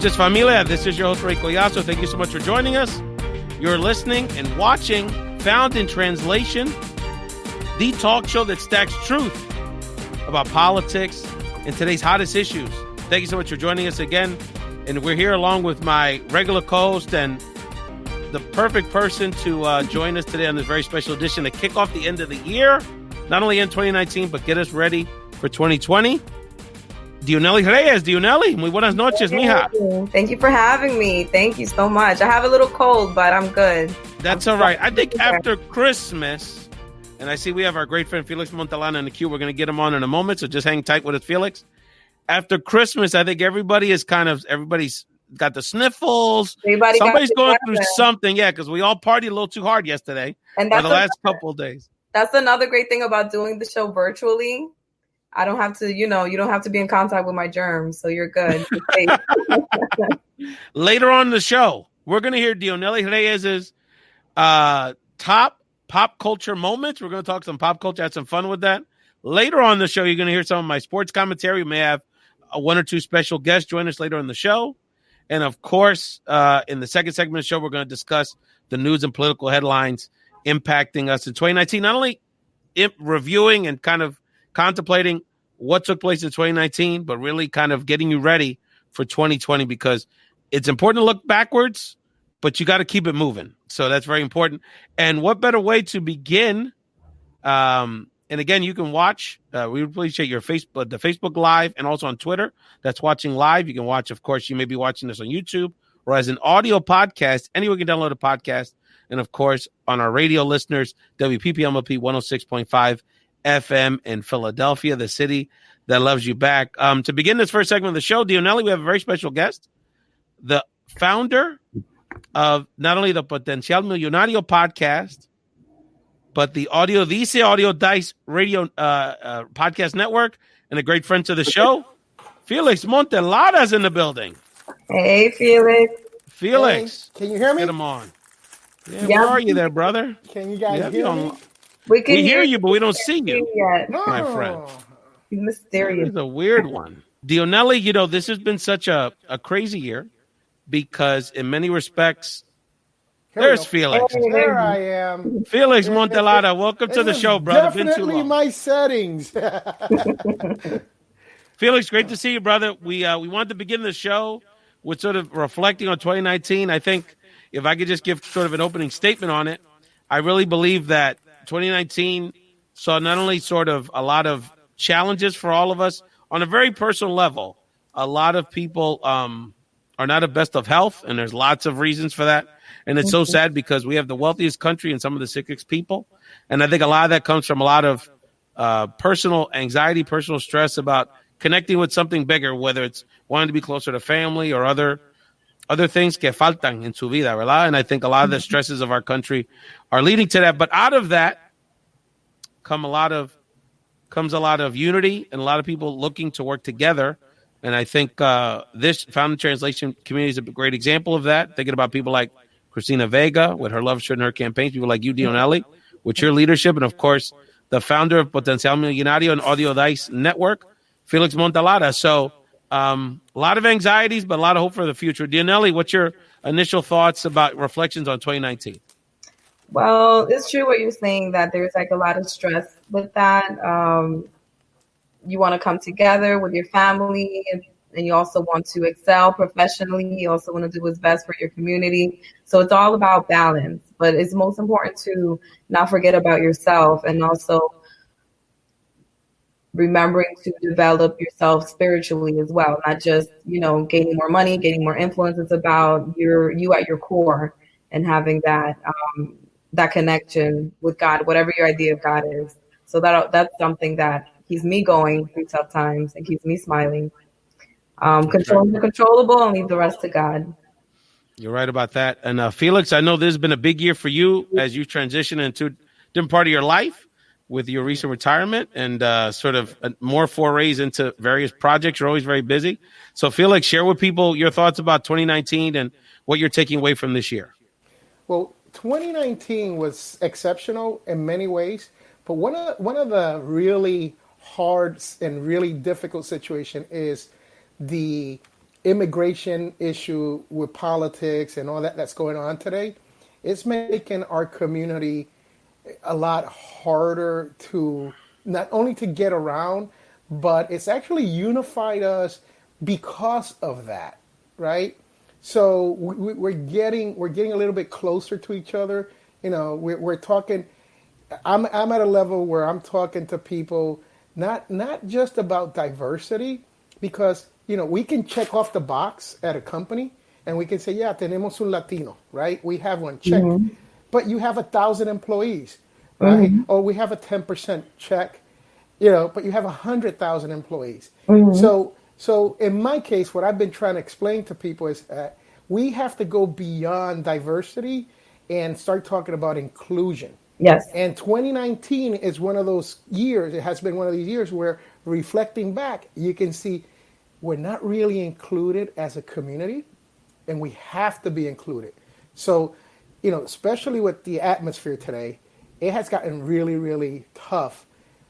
noches, familia. This is your host, Ray Collazo. Thank you so much for joining us. You're listening and watching Found in Translation, the talk show that stacks truth about politics and today's hottest issues. Thank you so much for joining us again. And we're here along with my regular co-host and the perfect person to join us today on this very special edition to kick off the end of the year, not only in 2019, but get us ready for 2020. Dionely Reyes. Dionely, muy buenas noches, mija. Thank you for having me. Thank you so much. I have a little cold, but I'm good. That's all right. I think after Christmas, and I see we have our great friend Felix Montelara in the queue. We're going to get him on in a moment, so just hang tight with us, Felix. After Christmas, I think everybody's got the sniffles. Somebody's going through something, because we all partied a little too hard yesterday and for the last couple of days. That's another great thing about doing the show virtually. I don't have to, you don't have to be in contact with my germs, so you're good. Later on in the show, we're going to hear Dionely Reyes' top pop culture moments. We're going to talk some pop culture, have some fun with that. Later on in the show, you're going to hear some of my sports commentary. We may have one or two special guests join us later in the show. And, of course, in the second segment of the show, we're going to discuss the news and political headlines impacting us in 2019, not only reviewing and kind of contemplating what took place in 2019, but really kind of getting you ready for 2020, because it's important to look backwards, but you got to keep it moving. So that's very important. And what better way to begin? And again, you can watch. We appreciate your Facebook, the Facebook Live, and also on Twitter. That's watching live. You can watch, of course, you may be watching this on YouTube or as an audio podcast. Anywhere you can download a podcast. And, of course, on our radio listeners, WPPMLP 106.5 FM in Philadelphia, the city that loves you back. To begin this first segment of the show, Dionely, we have a very special guest, the founder of not only the Potencial Millonario podcast, but the Dice Audio Dice Radio podcast network, and a great friend to the show, Felix Montelara's in the building. Hey, Felix. Felix. Hey, can you hear me? Get him on. Yeah, where are you there, brother? Can you guys hear me? We hear you, but we don't see you, my friend. He's mysterious. He's a weird one. Dionely, this has been such a crazy year because in many respects, there's Felix. There I am. Felix Montelara, welcome to the show, brother. Definitely my settings. Felix, great to see you, brother. We wanted to begin the show with sort of reflecting on 2019. I think if I could just give sort of an opening statement on it, I really believe that 2019 saw not only sort of a lot of challenges for all of us on a very personal level. A lot of people are not at best of health, and there's lots of reasons for that. And it's so sad because we have the wealthiest country and some of the sickest people. And I think a lot of that comes from a lot of personal anxiety, personal stress about connecting with something bigger, whether it's wanting to be closer to family or other things que faltan en su vida, ¿verdad? And I think a lot of the stresses of our country are leading to that. But out of that comes a lot of unity and a lot of people looking to work together. And I think this Found in Translation community is a great example of that. Thinking about people like Cristina Vega with her love shirt and her campaigns, people like you, Dionely, with your leadership, and of course, the founder of Potencial Millonario and Audio Dice Network, Felix Montelara. So a lot of anxieties, but a lot of hope for the future. Dionely, what's your initial thoughts about reflections on 2019? Well, it's true what you're saying, that there's like a lot of stress with that. You want to come together with your family, and you also want to excel professionally. You also want to do what's best for your community. So it's all about balance, but it's most important to not forget about yourself, and also remembering to develop yourself spiritually as well, not just, gaining more money, gaining more influence. It's about you at your core and having that connection with God, whatever your idea of God is. So that's something that keeps me going through tough times and keeps me smiling. Control the controllable and leave the rest to God. You're right about that. And Felix, I know this has been a big year for you as you transition into a different part of your life with your recent retirement and sort of more forays into various projects. You're always very busy. So Felix, share with people your thoughts about 2019 and what you're taking away from this year. Well, 2019 was exceptional in many ways, but one of the really hard and really difficult situation is the immigration issue with politics and all that that's going on today, it's making our community a lot harder to not only to get around, but it's actually unified us because of that, right? So we're getting a little bit closer to each other. You know, we're talking. I'm at a level where I'm talking to people not just about diversity, because you know we can check off the box at a company and we can say, yeah, tenemos un Latino, right? We have one check. Mm-hmm. But you have 1,000 employees, right? Mm-hmm. Or we have a 10% check, you know, but you have 100,000 employees. Mm-hmm. So in my case, what I've been trying to explain to people is that we have to go beyond diversity and start talking about inclusion. Yes. And 2019 is one of those years, it has been one of these years where reflecting back, you can see we're not really included as a community, and we have to be included. So, you know, especially with the atmosphere today, it has gotten really, really tough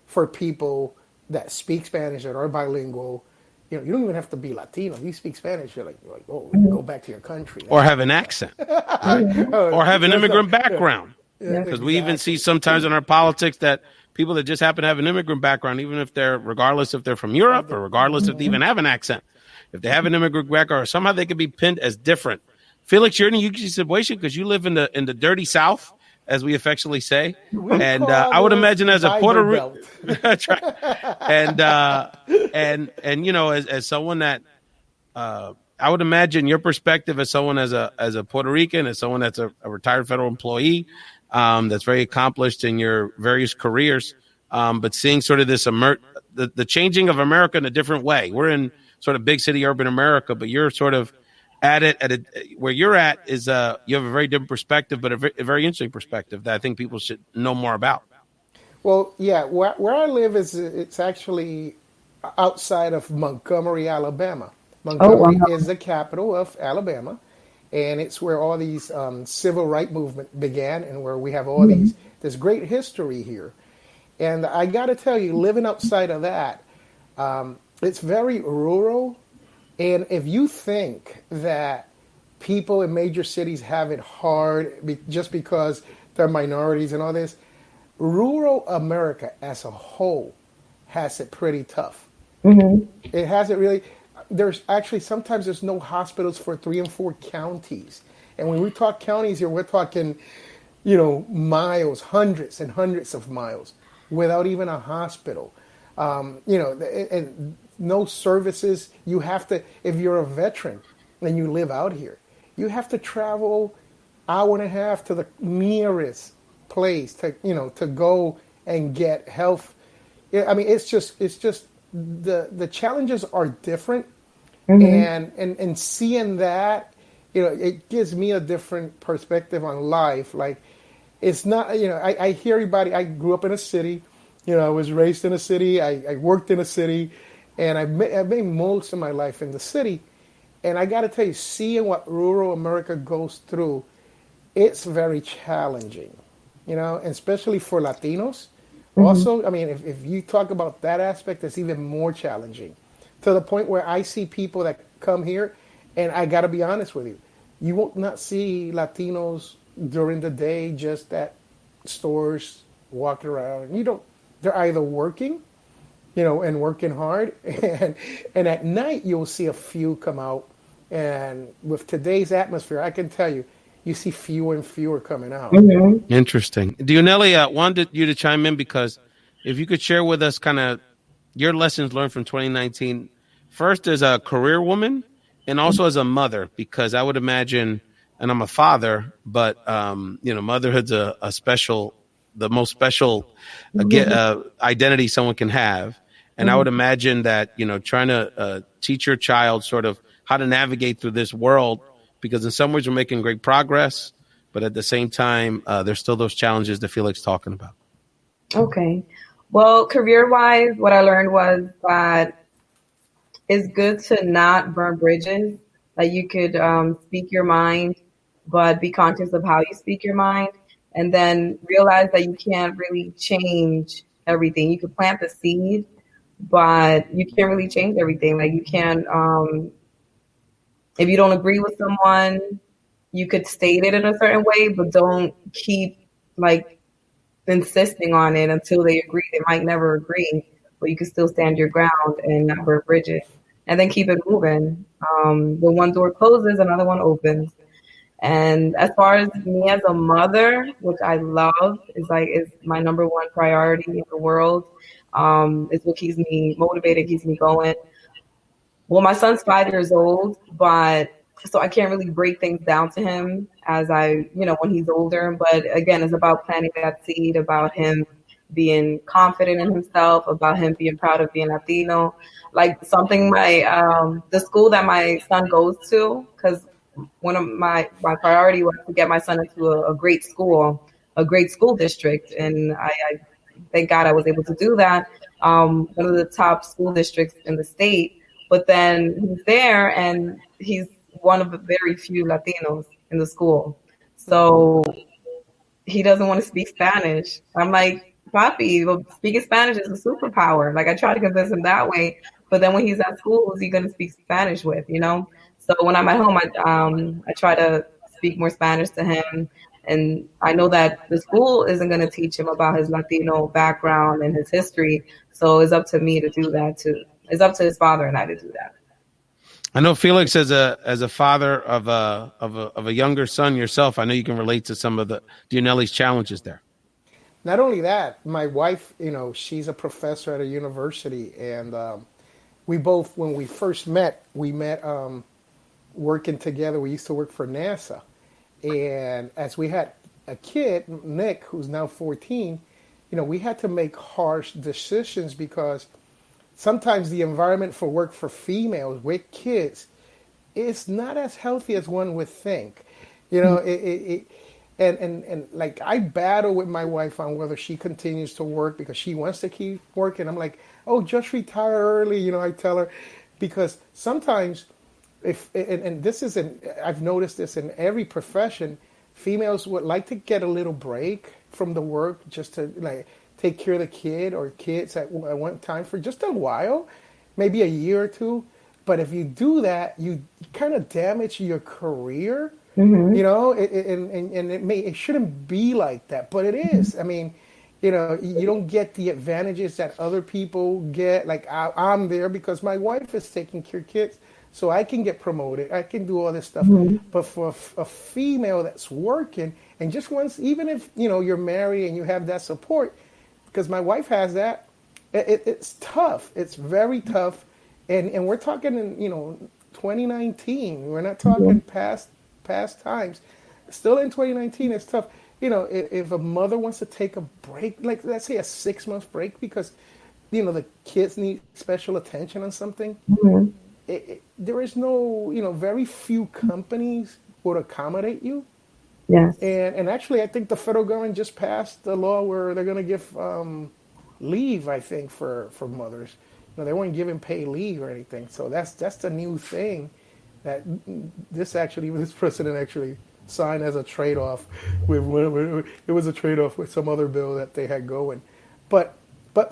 for people that speak Spanish and are bilingual. You know, you don't even have to be Latino. You speak Spanish, you're like oh, go back to your country. Or have an accent. Or have an immigrant background. Yeah, Because we even see sometimes in our politics that people that just happen to have an immigrant background, even if regardless if they're from Europe or regardless if they even have an accent, if they have an immigrant background, or somehow they could be pinned as different. Felix, you're in a unique situation because you live in the dirty South, as we affectionately say, and I would imagine as a Puerto Rican, that's right, and you know, as someone that I would imagine your perspective as someone as a Puerto Rican, as someone that's a retired federal employee, that's very accomplished in your various careers, but seeing sort of this the changing of America in a different way. We're in sort of big city urban America, but you're sort of at it where you're at is you have a very different perspective, but a very interesting perspective that I think people should know more about. Well, yeah, where I live it's actually outside of Montgomery, Alabama. Montgomery is the capital of Alabama, and it's where all these civil rights movement began, and where we have all this great history here. And I got to tell you, living outside of that, it's very rural. And if you think that people in major cities have it hard just because they're minorities and all this, rural America as a whole has it pretty tough. Mm-hmm. It has it really. There's actually sometimes there's no hospitals for 3 and 4 counties. And when we talk counties here, we're talking, you know, miles, hundreds and hundreds of miles without even a hospital. You know, and no services. You have to, if you're a veteran and you live out here, you have to travel 1.5 hours to the nearest place to go and get health. I mean, it's just the challenges are different. Mm-hmm. And seeing that, you know, it gives me a different perspective on life. Like, it's not, you know, I hear everybody, I grew up in a city, you know, I was raised in a city, I worked in a city, and I've made most of my life in the city. And I got to tell you, seeing what rural America goes through, it's very challenging, you know, and especially for Latinos. Mm-hmm. Also, I mean, if you talk about that aspect, it's even more challenging, to the point where I see people that come here, and I got to be honest with you, you won't not see Latinos during the day just at stores walking around. They're either working, you know, and working hard, and at night you'll see a few come out. And with today's atmosphere, I can tell you, you see fewer and fewer coming out. Mm-hmm. Interesting. Dionely, wanted you to chime in because if you could share with us kind of your lessons learned from 2019, first as a career woman and also as a mother, because I would imagine, and I'm a father, but you know, motherhood's the most special identity someone can have. And I would imagine that, you know, trying to teach your child sort of how to navigate through this world, because in some ways we're making great progress, but at the same time, there's still those challenges that Felix talking about. Okay. Well, career-wise, what I learned was that it's good to not burn bridges. Like, you could speak your mind, but be conscious of how you speak your mind, and then realize that you can't really change everything. You could plant the seed, but you can't really change everything. Like, you can't If you don't agree with someone, you could state it in a certain way, but don't keep like insisting on it until they agree. They might never agree, but you can still stand your ground and not burn bridges, and then keep it moving. When one door closes, another one opens. And as far as me as a mother, which I love, is my number one priority in the world. It's what keeps me motivated, keeps me going. Well, my son's 5 years old, but so I can't really break things down to him as when he's older. But again, it's about planting that seed, about him being confident in himself, about him being proud of being Latino. Like something the school that my son goes to, because one of my priority was to get my son into a great school district, and I thank God I was able to do that. One of the top school districts in the state. But then he's there, and he's one of the very few Latinos in the school. So he doesn't want to speak Spanish. I'm like, Papi, well, speaking Spanish is a superpower. Like, I try to convince him that way. But then when he's at school, who's he going to speak Spanish with, So when I'm at home, I try to speak more Spanish to him. And I know that the school isn't going to teach him about his Latino background and his history. So it's up to me to do that too. It's up to his father and I to do that. I know Felix, as a father of a younger son yourself, I know you can relate to some of the Dionely's challenges there. Not only that, my wife, she's a professor at a university, and we both, when we first met, working together. We used to work for NASA, and as we had a kid, Nick, who's now 14, we had to make harsh decisions because sometimes the environment for work for females with kids is not as healthy as one would think. And like I battle with my wife on whether she continues to work because she wants to keep working. I'm like, oh, just retire early. I tell her, because sometimes and this isn't, I've noticed this in every profession, females would like to get a little break from the work just to like take care of the kid or kids at one time for just a while, maybe a year or two. But if you do that, you kind of damage your career, and it shouldn't be like that, but it is. I mean, you don't get the advantages that other people get. Like I'm there because my wife is taking care of kids, so I can get promoted. I can do all this stuff. But for a female that's working and just wants, even if, you're married and you have that support, because my wife has that, it's tough. It's very tough. And we're talking in, 2019. We're not talking past times. Still in 2019, it's tough. If a mother wants to take a break, like let's say a 6-month break because, the kids need special attention on something, there is no, very few companies would accommodate you. Yes. And actually, I think the federal government just passed the law where they're going to give leave, I think, for mothers. They weren't giving paid leave or anything. So that's the new thing that this president actually signed as a trade-off. It was a trade-off with some other bill that they had going. But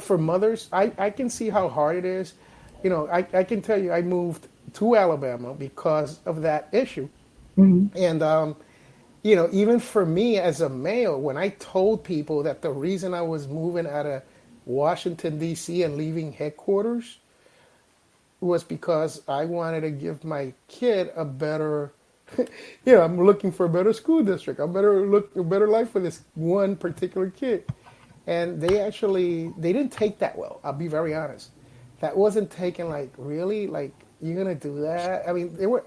for mothers, I can see how hard it is. I can tell you I moved to Alabama because of that issue. And even for me as a male, when I told people that the reason I was moving out of Washington, D.C. and leaving headquarters was because I wanted to give my kid a better, I'm looking for a better school district, a better life for this one particular kid. And they didn't take that well. I'll be very honest. That wasn't taken like, really? Like, you're going to do that? I mean, they were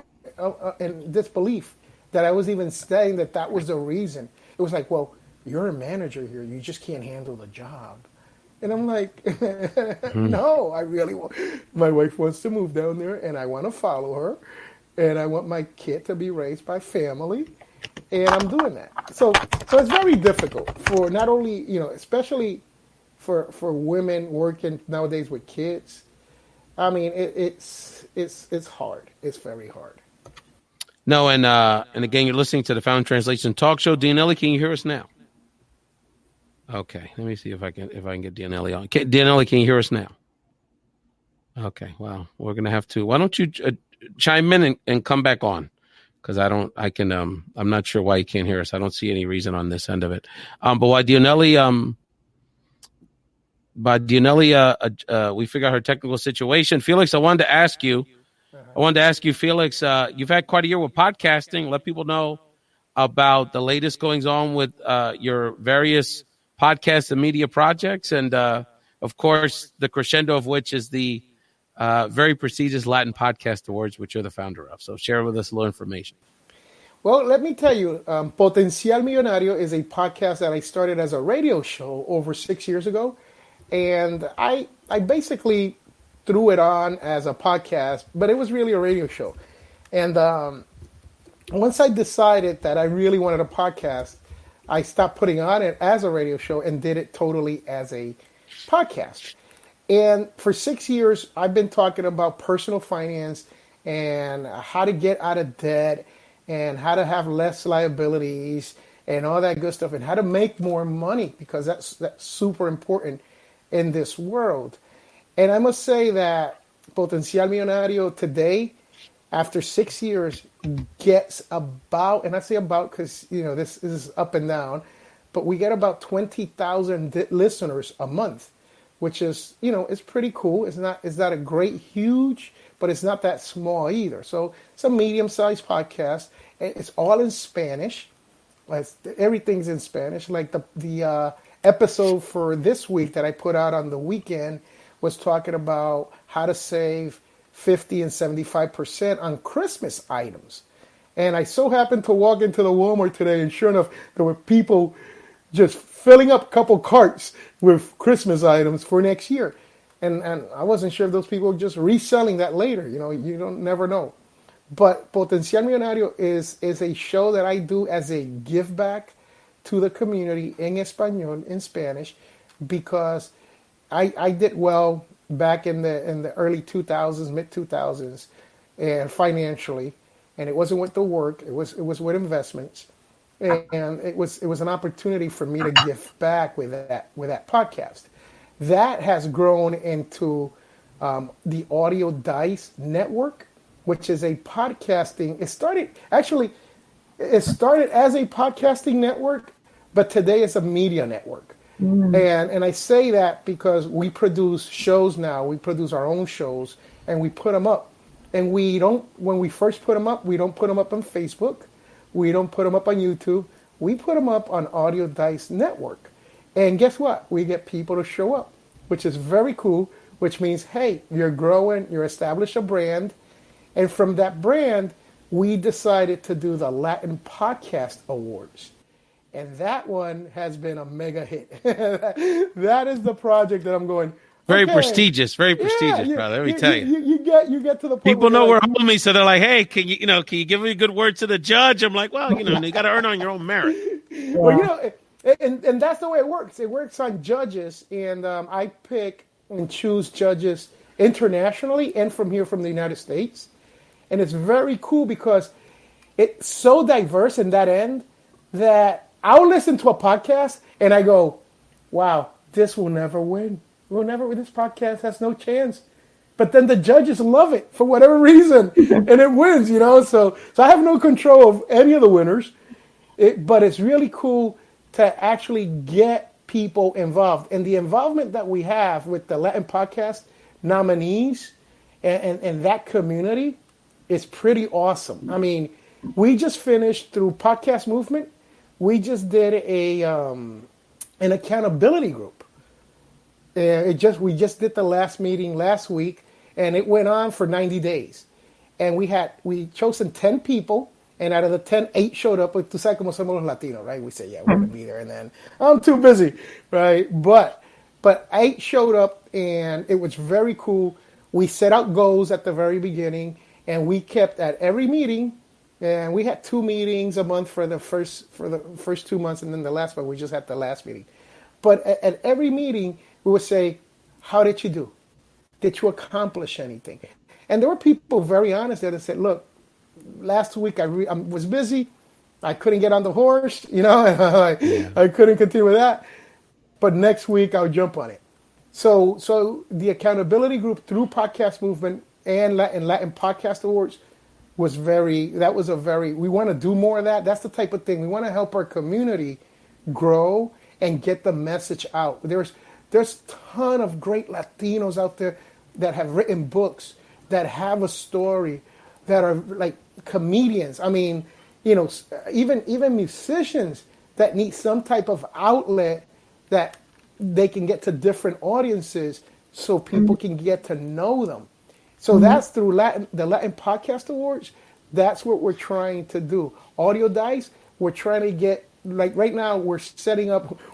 in disbelief that I was even saying that was the reason. It was like, well, you're a manager here. You just can't handle the job. And I'm like, no, I really want. My wife wants to move down there, and I want to follow her, and I want my kid to be raised by family, and I'm doing that. So it's very difficult for not only, especially for women working nowadays with kids. I mean, it's hard. It's very hard. No, and again, you're listening to the Found Translation Talk Show. Dionely, can you hear us now? Okay, let me see if I can get Dionely on. Dionely, can you hear us now? Okay, well, we're gonna have to. Why don't you chime in and come back on, because I'm not sure why you can't hear us. I don't see any reason on this end of it. But while Dionely, we figure out her technical situation. Felix, I wanted to ask you, Felix, you've had quite a year with podcasting. Let people know about the latest goings on with your various podcasts and media projects. And of course, the crescendo of which is the very prestigious Latin Podcast Awards, which you're the founder of. So share with us a little information. Well, let me tell you, Potencial Millonario is a podcast that I started as a radio show over 6 years ago. And I basically threw it on as a podcast, but it was really a radio show. And once I decided that I really wanted a podcast, I stopped putting on it as a radio show and did it totally as a podcast. And for 6 years, I've been talking about personal finance and how to get out of debt and how to have less liabilities and all that good stuff and how to make more money, because that's super important in this world. And I must say that Potencial Millonario today, after 6 years, gets about, and I say about because, this is up and down, but we get about 20,000 listeners a month, which is, it's pretty cool. It's not a great, huge, but it's not that small either. So it's a medium-sized podcast. It's all in Spanish. Everything's in Spanish. Like the episode for this week that I put out on the weekend was talking about how to save 50 and 75% on Christmas items. And I so happened to walk into the Walmart today, and sure enough, there were people just filling up a couple carts with Christmas items for next year. And I wasn't sure if those people were just reselling that later. You don't never know. But Potencial Millonario is a show that I do as a give back to the community in Español, in Spanish, because I did well back in the early 2000s, mid 2000s, and financially, and it wasn't with the work, it was with investments, and it was an opportunity for me to give back with that podcast. That has grown into the Audio Dice Network, which is a podcasting. It started as a podcasting network, but today it's a media network. And I say that because we produce shows now. We produce our own shows and we put them up. And when we first put them up, we don't put them up on Facebook. We don't put them up on YouTube. We put them up on Audio Dice Network. And guess what? We get people to show up, which is very cool, which means, hey, you're growing, you're established a brand. And from that brand, we decided to do the Latin Podcast Awards. And that one has been a mega hit. That is the project that I'm going. Very prestigious, brother. Let me tell you. You get to the point. People know we're homies, so they're like, "Hey, can you give me a good word to the judge?" I'm like, "Well, you got to earn on your own merit." Yeah. Well, and that's the way it works. It works on judges, and I pick and choose judges internationally and from here, from the United States, and it's very cool because it's so diverse in that end that I'll listen to a podcast and I go, wow, this will never win. This podcast has no chance. But then the judges love it for whatever reason and it wins, So I have no control of any of the winners. But it's really cool to actually get people involved. And the involvement that we have with the Latin podcast nominees and that community is pretty awesome. I mean, we just finished through Podcast Movement. We just did an accountability group. We just did the last meeting last week, and it went on for 90 days. And we chosen 10 people, and out of the 10, 8 showed up. Tú sabes cómo somos los Latino, right? We say, yeah, we're going to be there, and then I'm too busy, right? But 8 showed up, and it was very cool. We set out goals at the very beginning, and we kept at every meeting. And we had 2 meetings a month for the first 2 months, and then the last one we just had the last meeting. But at every meeting we would say, "How did you do? Did you accomplish anything?" And there were people very honest that said, "Look, last week I was busy, I couldn't get on the horse, I couldn't continue with that. But next week I'll jump on it." So the accountability group through Podcast Movement and Latin Podcast Awards we want to do more of that. That's the type of thing. We want to help our community grow and get the message out. There's a ton of great Latinos out there that have written books, that have a story, that are like comedians. I mean, even musicians that need some type of outlet that they can get to different audiences so people can get to know them. So that's through the Latin Podcast Awards. That's what we're trying to do. Audio Dice, we're trying to get, like right now we're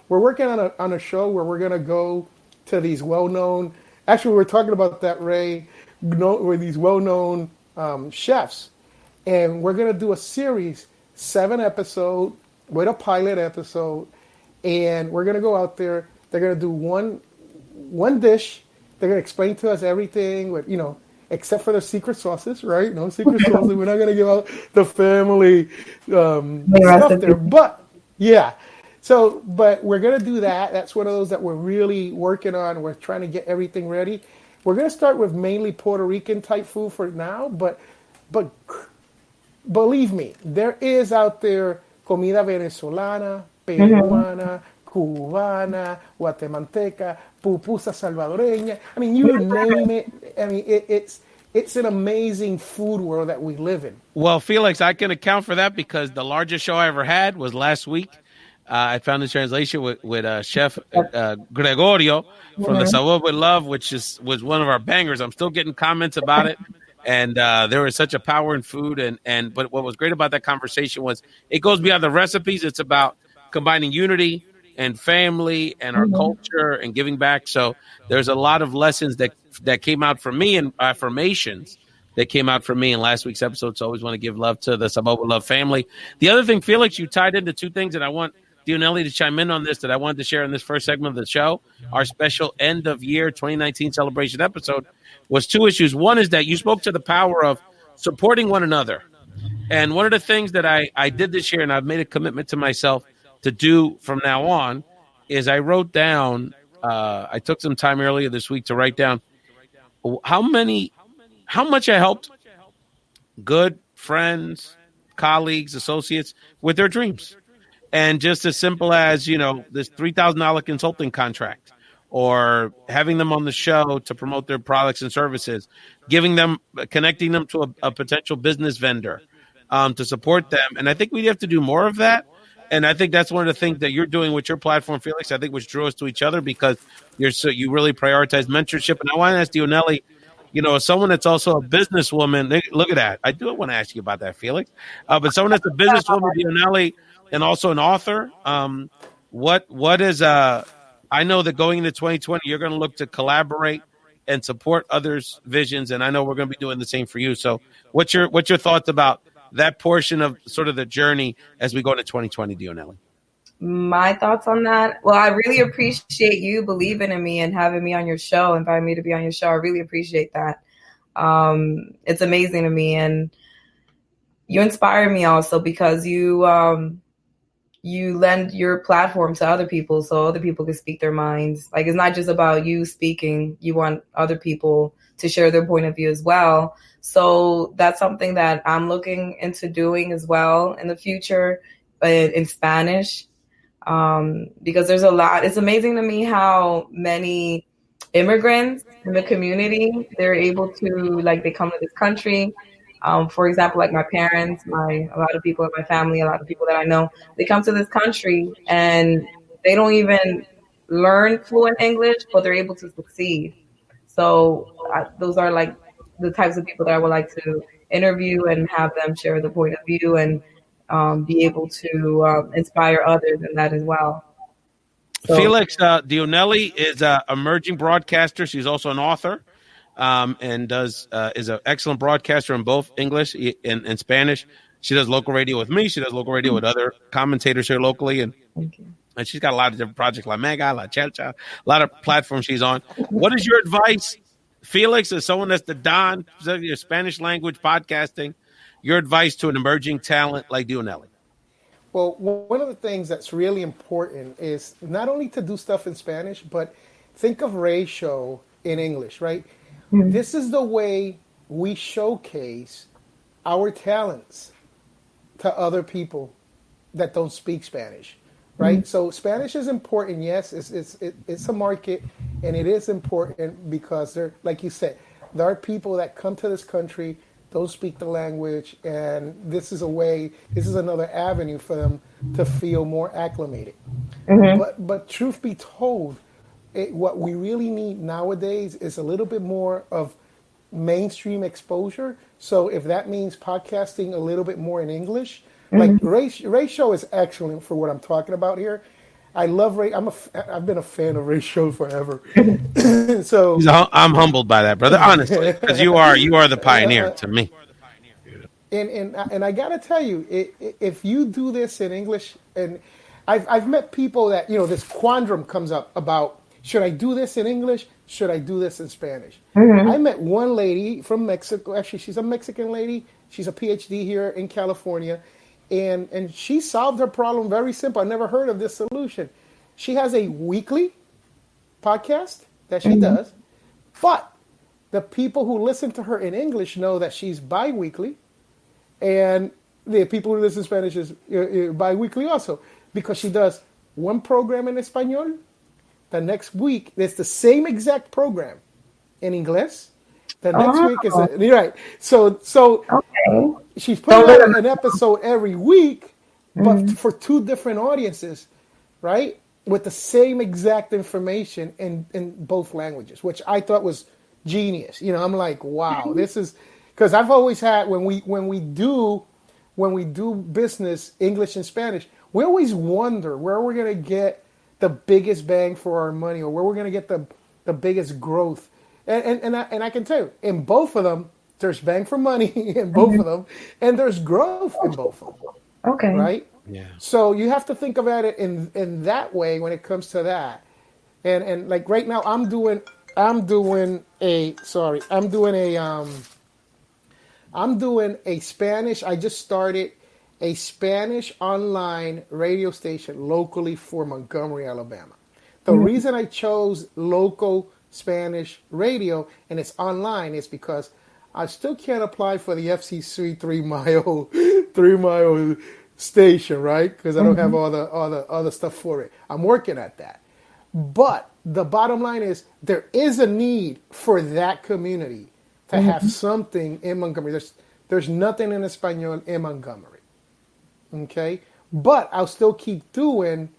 working on a show where we're going to go to these well-known, actually we're talking about that, Ray, with these well-known chefs. And we're going to do a series, 7 episodes with a pilot episode. And we're going to go out there. They're going to do one dish. They're going to explain to us everything with, except for the secret sauces, right? No secret sauces. We're not going to give out the family stuff there. But, yeah. So, but we're going to do that. That's one of those that we're really working on. We're trying to get everything ready. We're going to start with mainly Puerto Rican type food for now. But believe me, there is out there comida venezolana, peruana, cubana, guatemalteca, pupusa salvadoreña. I mean, you name it. I mean, it's an amazing food world that we live in. Well, Felix, I can account for that because the largest show I ever had was last week. I found the translation with Chef Gregorio from the Sabor with Love, which was one of our bangers. I'm still getting comments about it. And there was such a power in food. But what was great about that conversation was it goes beyond the recipes. It's about combining unity and family and our culture and giving back. So there's a lot of lessons that came out for me and affirmations that came out for me in last week's episode. So I always want to give love to the Sabor with Love family. The other thing, Felix, you tied into 2 things, and I want Dionely to chime in on this that I wanted to share in this first segment of the show. Our special end of year 2019 celebration episode was 2 issues. One is that you spoke to the power of supporting one another. And one of the things that I did this year, and I've made a commitment to myself to do from now on, is I wrote down, I took some time earlier this week to write down how much I helped good friends, colleagues, associates with their dreams. And just as simple as, this $3,000 consulting contract, or having them on the show to promote their products and services, connecting them to a potential business vendor to support them. And I think we have to do more of that. And I think that's one of the things that you're doing with your platform, Felix, I think which drew us to each other because you really prioritize mentorship. And I want to ask Dionely, as someone that's also a businesswoman, look at that. I do want to ask you about that, Felix. But someone that's a businesswoman, Dionely, and also an author, what is I know that going into 2020, you're going to look to collaborate and support others' visions, and I know we're going to be doing the same for you. So, what's your thoughts about that portion of sort of the journey as we go into 2020, Dionely? My thoughts on that? Well, I really appreciate you believing in me and having me on your show, inviting me to be on your show. I really appreciate that. It's amazing to me, and you inspire me also because you lend your platform to other people so other people can speak their minds. Like, it's not just about you speaking. You want other people to share their point of view as well. So that's something that I'm looking into doing as well in the future in Spanish, because there's a lot. It's amazing to me how many immigrants in the community, they're able to, they come to this country. For example, like my parents, a lot of people in my family, a lot of people that I know, they come to this country and they don't even learn fluent English, but they're able to succeed. So those are like the types of people that I would like to interview and have them share the point of view and be able to inspire others in that as well. So, Felix, Dionely is an emerging broadcaster. She's also an author. And is an excellent broadcaster in both English and Spanish. She does local radio with me. She does local radio with other commentators here locally. And she's got a lot of different projects, La Mega, La Chelcha, a lot of platforms she's on. What is your advice, Felix, as someone that's the Don, your Spanish language podcasting, your advice to an emerging talent like Dionely? Well, one of the things that's really important is not only to do stuff in Spanish, but think of Ray's show in English, right? This is the way we showcase our talents to other people that don't speak Spanish, right? Mm-hmm. So Spanish is important. Yes, it's a market, and it is important because there, like you said, there are people that come to this country, don't speak the language, and this is another avenue for them to feel more acclimated. Mm-hmm. But truth be told, what we really need nowadays is a little bit more of mainstream exposure. So if that means podcasting a little bit more in English, like Ray's show is excellent for what I'm talking about here. I love Ray. I've been a fan of Ray's show forever. So I'm humbled by that, brother. Honestly, because you are the pioneer to me. And I gotta tell you, if you do this in English, and I've met people that this quandrum comes up about, should I do this in English? Should I do this in Spanish? Mm-hmm. I met one lady from Mexico. Actually, she's a Mexican lady. She's a PhD here in California. And she solved her problem very simple. I never heard of this solution. She has a weekly podcast that she does, but the people who listen to her in English know that she's bi-weekly, and the people who listen in Spanish is bi-weekly also, because she does one program in Espanol. The next week, it's the same exact program in English. The next week is right. So okay. She's putting out an episode every week, but for two different audiences, right? With the same exact information in both languages, which I thought was genius. I'm like, wow, this is, because I've always had when we do business, English and Spanish, we always wonder where we're gonna get the biggest bang for our money, or where we're gonna get the biggest growth. And I can tell you, in both of them, there's bang for money in both of them, and there's growth in both of them. Okay. Right? Yeah. So you have to think about it in that way when it comes to that. And like right now I'm doing a Spanish. I just started a Spanish online radio station locally for Montgomery, Alabama. The reason I chose local Spanish radio and it's online is because I still can't apply for the FCC 3 mile station, right? Because I don't have all the other stuff for it. I'm working at that. But the bottom line is there is a need for that community to have something in Montgomery. There's nothing in Espanol in Montgomery. Okay? But I'll still keep doing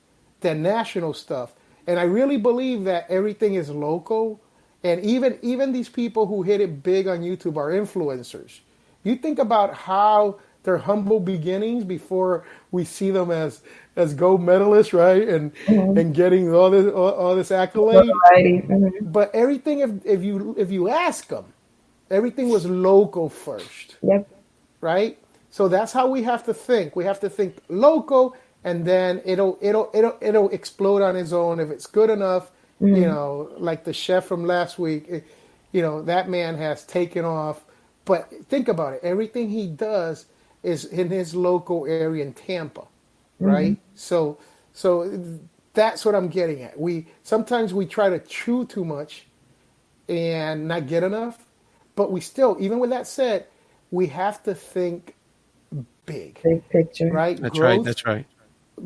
the national stuff. And I really believe that everything is local. And even these people who hit it big on YouTube are influencers. You think about how their humble beginnings before we see them as gold medalists, right? And getting all this accolade. But everything, if you ask them, everything was local first. Yep. Right? So that's how we have to think. We have to think local, and then it'll explode on its own if it's good enough. Like the chef from last week, that man has taken off. But think about it. Everything he does is in his local area in Tampa, right? So that's what I'm getting at. Sometimes we try to chew too much and not get enough, but we still, even with that said, we have to think big picture, right? That's right.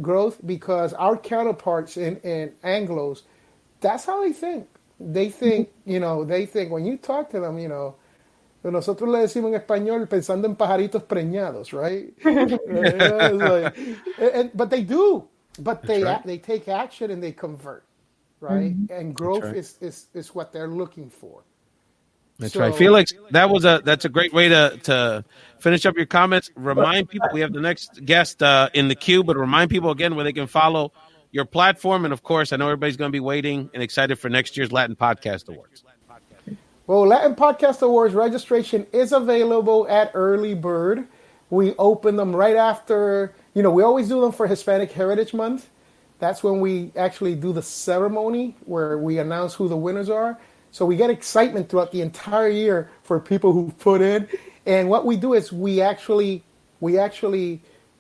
Growth, because our counterparts in Anglos, that's how they think. They think, when you talk to them, nosotros le decimos en español pensando en pajaritos preñados, right? But they do. But they take action and they convert, right? And growth is what they're looking for. That's right. Felix, that's a great way to finish up your comments. Remind people, we have the next guest in the queue, but remind people again where they can follow your platform. And of course, I know everybody's going to be waiting and excited for next year's Latin Podcast Awards. Well, Latin Podcast Awards registration is available at Early Bird. We open them right after, we always do them for Hispanic Heritage Month. That's when we actually do the ceremony where we announce who the winners are. So we get excitement throughout the entire year for people who put in. And what we do is we actually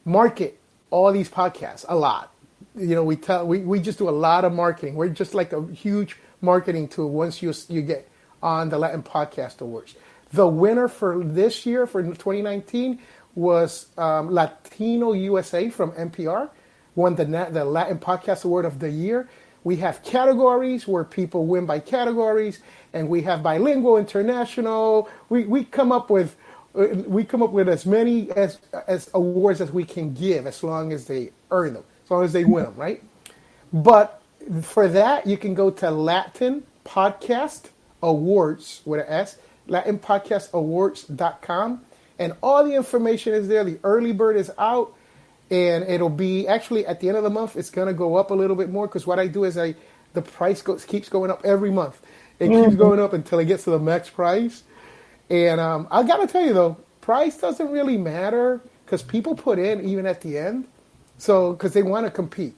market all these podcasts a lot. We just do a lot of marketing. We're just like a huge marketing tool once you get on the Latin Podcast Awards. The winner for this year, for 2019, was Latino USA from NPR, won the Latin Podcast Award of the Year. We have categories where people win by categories, and we have bilingual, international. We come up with as many as awards as we can give, as long as they earn them, as long as they win them, right? But for that, you can go to Latin Podcast Awards with an S, LatinPodcastAwards.com, and all the information is there. The early bird is out, and it'll be actually at the end of the month. It's gonna go up a little bit more, because what I do is the price keeps going up every month. It keeps going up until it gets to the max price. And I gotta tell you though, price doesn't really matter, because people put in even at the end, so because they want to compete,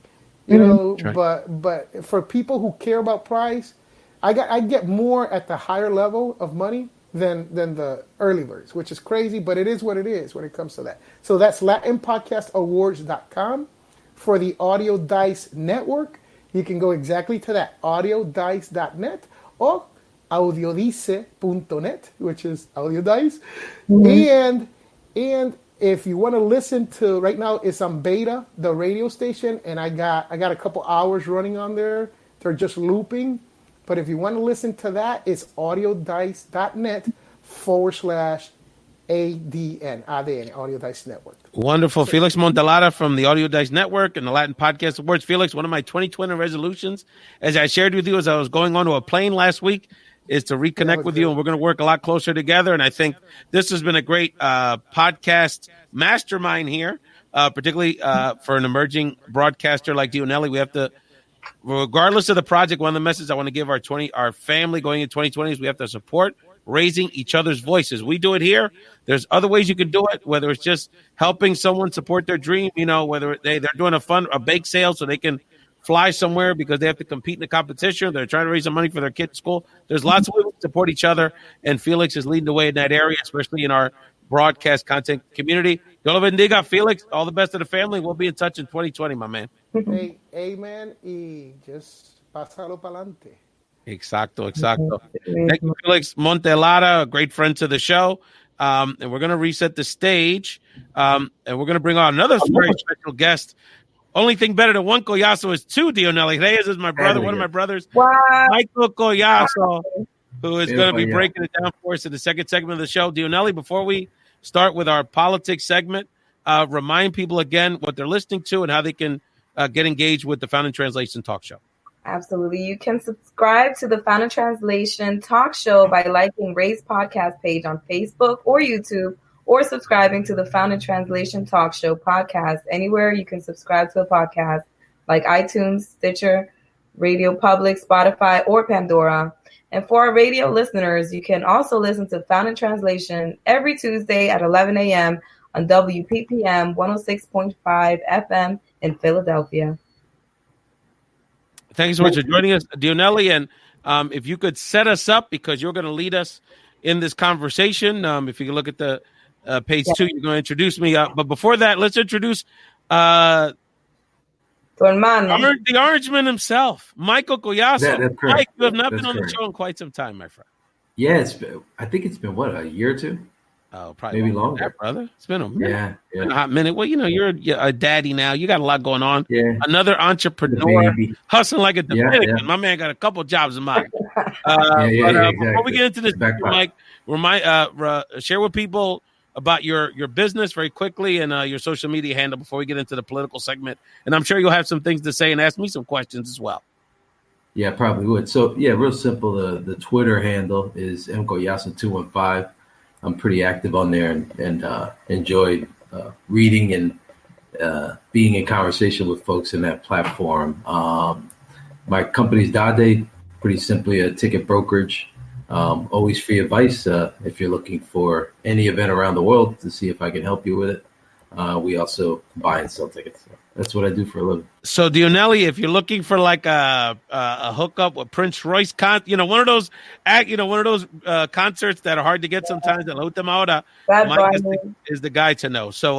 you know. Right. But for people who care about price, I get more at the higher level of money than the early birds, which is crazy, but it is what it is when it comes to that. So that's LatinPodcastAwards.com. For the Audio Dice Network, you can go exactly to that, audiodice.net, or audiodice.net, which is Audio Dice. And if you want to listen to, right now it's on beta, the radio station, and I got a couple hours running on there. They're just looping. But if you want to listen to that, it's audiodice.net/ADN, Audio Dice Network. Wonderful. Felix Montelara from the Audio Dice Network and the Latin Podcast Awards. Felix, one of my 2020 resolutions, as I shared with you as I was going onto a plane last week, is to reconnect with you, and we're going to work a lot closer together. And I think this has been a great podcast mastermind here, particularly for an emerging broadcaster like Dionely. We have to, regardless of the project, one of the messages I want to give our family going into 2020 is we have to support raising each other's voices. We do it here. There's other ways you can do it, whether it's just helping someone support their dream, you know, whether they're doing a bake sale so they can fly somewhere because they have to compete in a competition. They're trying to raise some money for their kids' school. There's lots of ways to support each other, and Felix is leading the way in that area, especially in our broadcast content community. Dios lo bendiga, Felix. All the best to the family. We'll be in touch in 2020, my man. Hey, amen, y just pásalo pa'lante. Exacto. Thank you, Felix Montelara, a great friend to the show. And we're going to reset the stage, and we're going to bring on another very special guest. Only thing better than one Collazo is two. Dionely Reyes is my brother, one of my brothers. Wow. Michael Collazo, who is going to be breaking it down for us in the second segment of the show. Dionely, before we start with our politics segment, remind people again what they're listening to and how they can get engaged with the Found in Translation talk show. Absolutely. You can subscribe to the Found in Translation talk show by liking Ray's podcast page on Facebook or YouTube, or subscribing to the Found in Translation talk show podcast. Anywhere you can subscribe to a podcast, like iTunes, Stitcher, Radio Public, Spotify, or Pandora. And for our radio listeners, you can also listen to Found in Translation every Tuesday at 11 a.m. on WPPM 106.5 FM in Philadelphia. Thank you so much for joining us, Dionely. And if you could set us up, because you're going to lead us in this conversation. If you can look at the page 2, you're going to introduce me. But before that, let's introduce the Orangeman himself, Michael Collazo. That's correct. Mike, you have not been on the show in quite some time, my friend. Yeah, I think it's been, what, a year or two? Oh, probably maybe longer, that, brother. It's been a minute. Yeah. A hot minute. Well, you know, you're a daddy now. You got a lot going on. Yeah. Another entrepreneur, hustling like a Dominican. Yeah. My man got a couple jobs in mind. Exactly. Before we get into this, Mike, share with people about your business very quickly and your social media handle before we get into the political segment. And I'm sure you'll have some things to say and ask me some questions as well. Yeah, probably would. So, yeah, real simple. The Twitter handle is mcollazo215. I'm pretty active on there and enjoy reading and being in conversation with folks in that platform. My company's Dade, pretty simply a ticket brokerage. Always free advice if you're looking for any event around the world to see if I can help you with it. We also buy and sell tickets. So that's what I do for a living. So, Dionely, if you're looking for like a hookup with Prince Royce, one of those concerts that are hard to get sometimes, La Última Hora, Mike is the guy to know. So,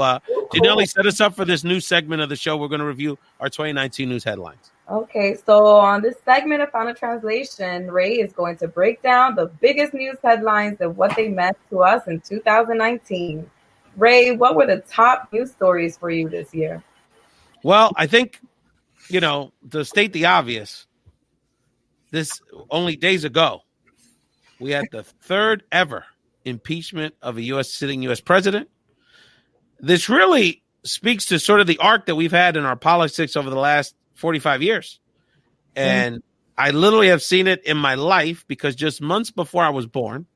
Dionely, set us up for this new segment of the show. We're going to review our 2019 news headlines. Okay, so on this segment of Final Translation, Ray is going to break down the biggest news headlines and what they meant to us in 2019. Ray, what were the top news stories for you this year? Well, I think, to state the obvious, this only days ago, we had the third ever impeachment of a sitting U.S. president. This really speaks to sort of the arc that we've had in our politics over the last 45 years. And I literally have seen it in my life because just months before I was born,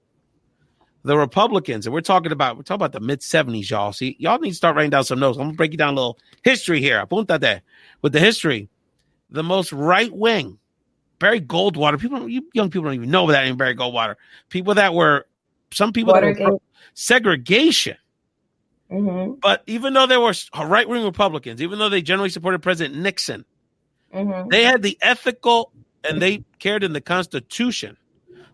the Republicans, and we're talking about the mid-70s, y'all. See, y'all need to start writing down some notes. I'm going to break you down a little history here. Apuntate. With the history, the most right-wing, Barry Goldwater, young people don't even know that in Barry Goldwater. Some people that were segregation. Mm-hmm. But even though they were right-wing Republicans, even though they generally supported President Nixon, they had the ethical and they cared in the Constitution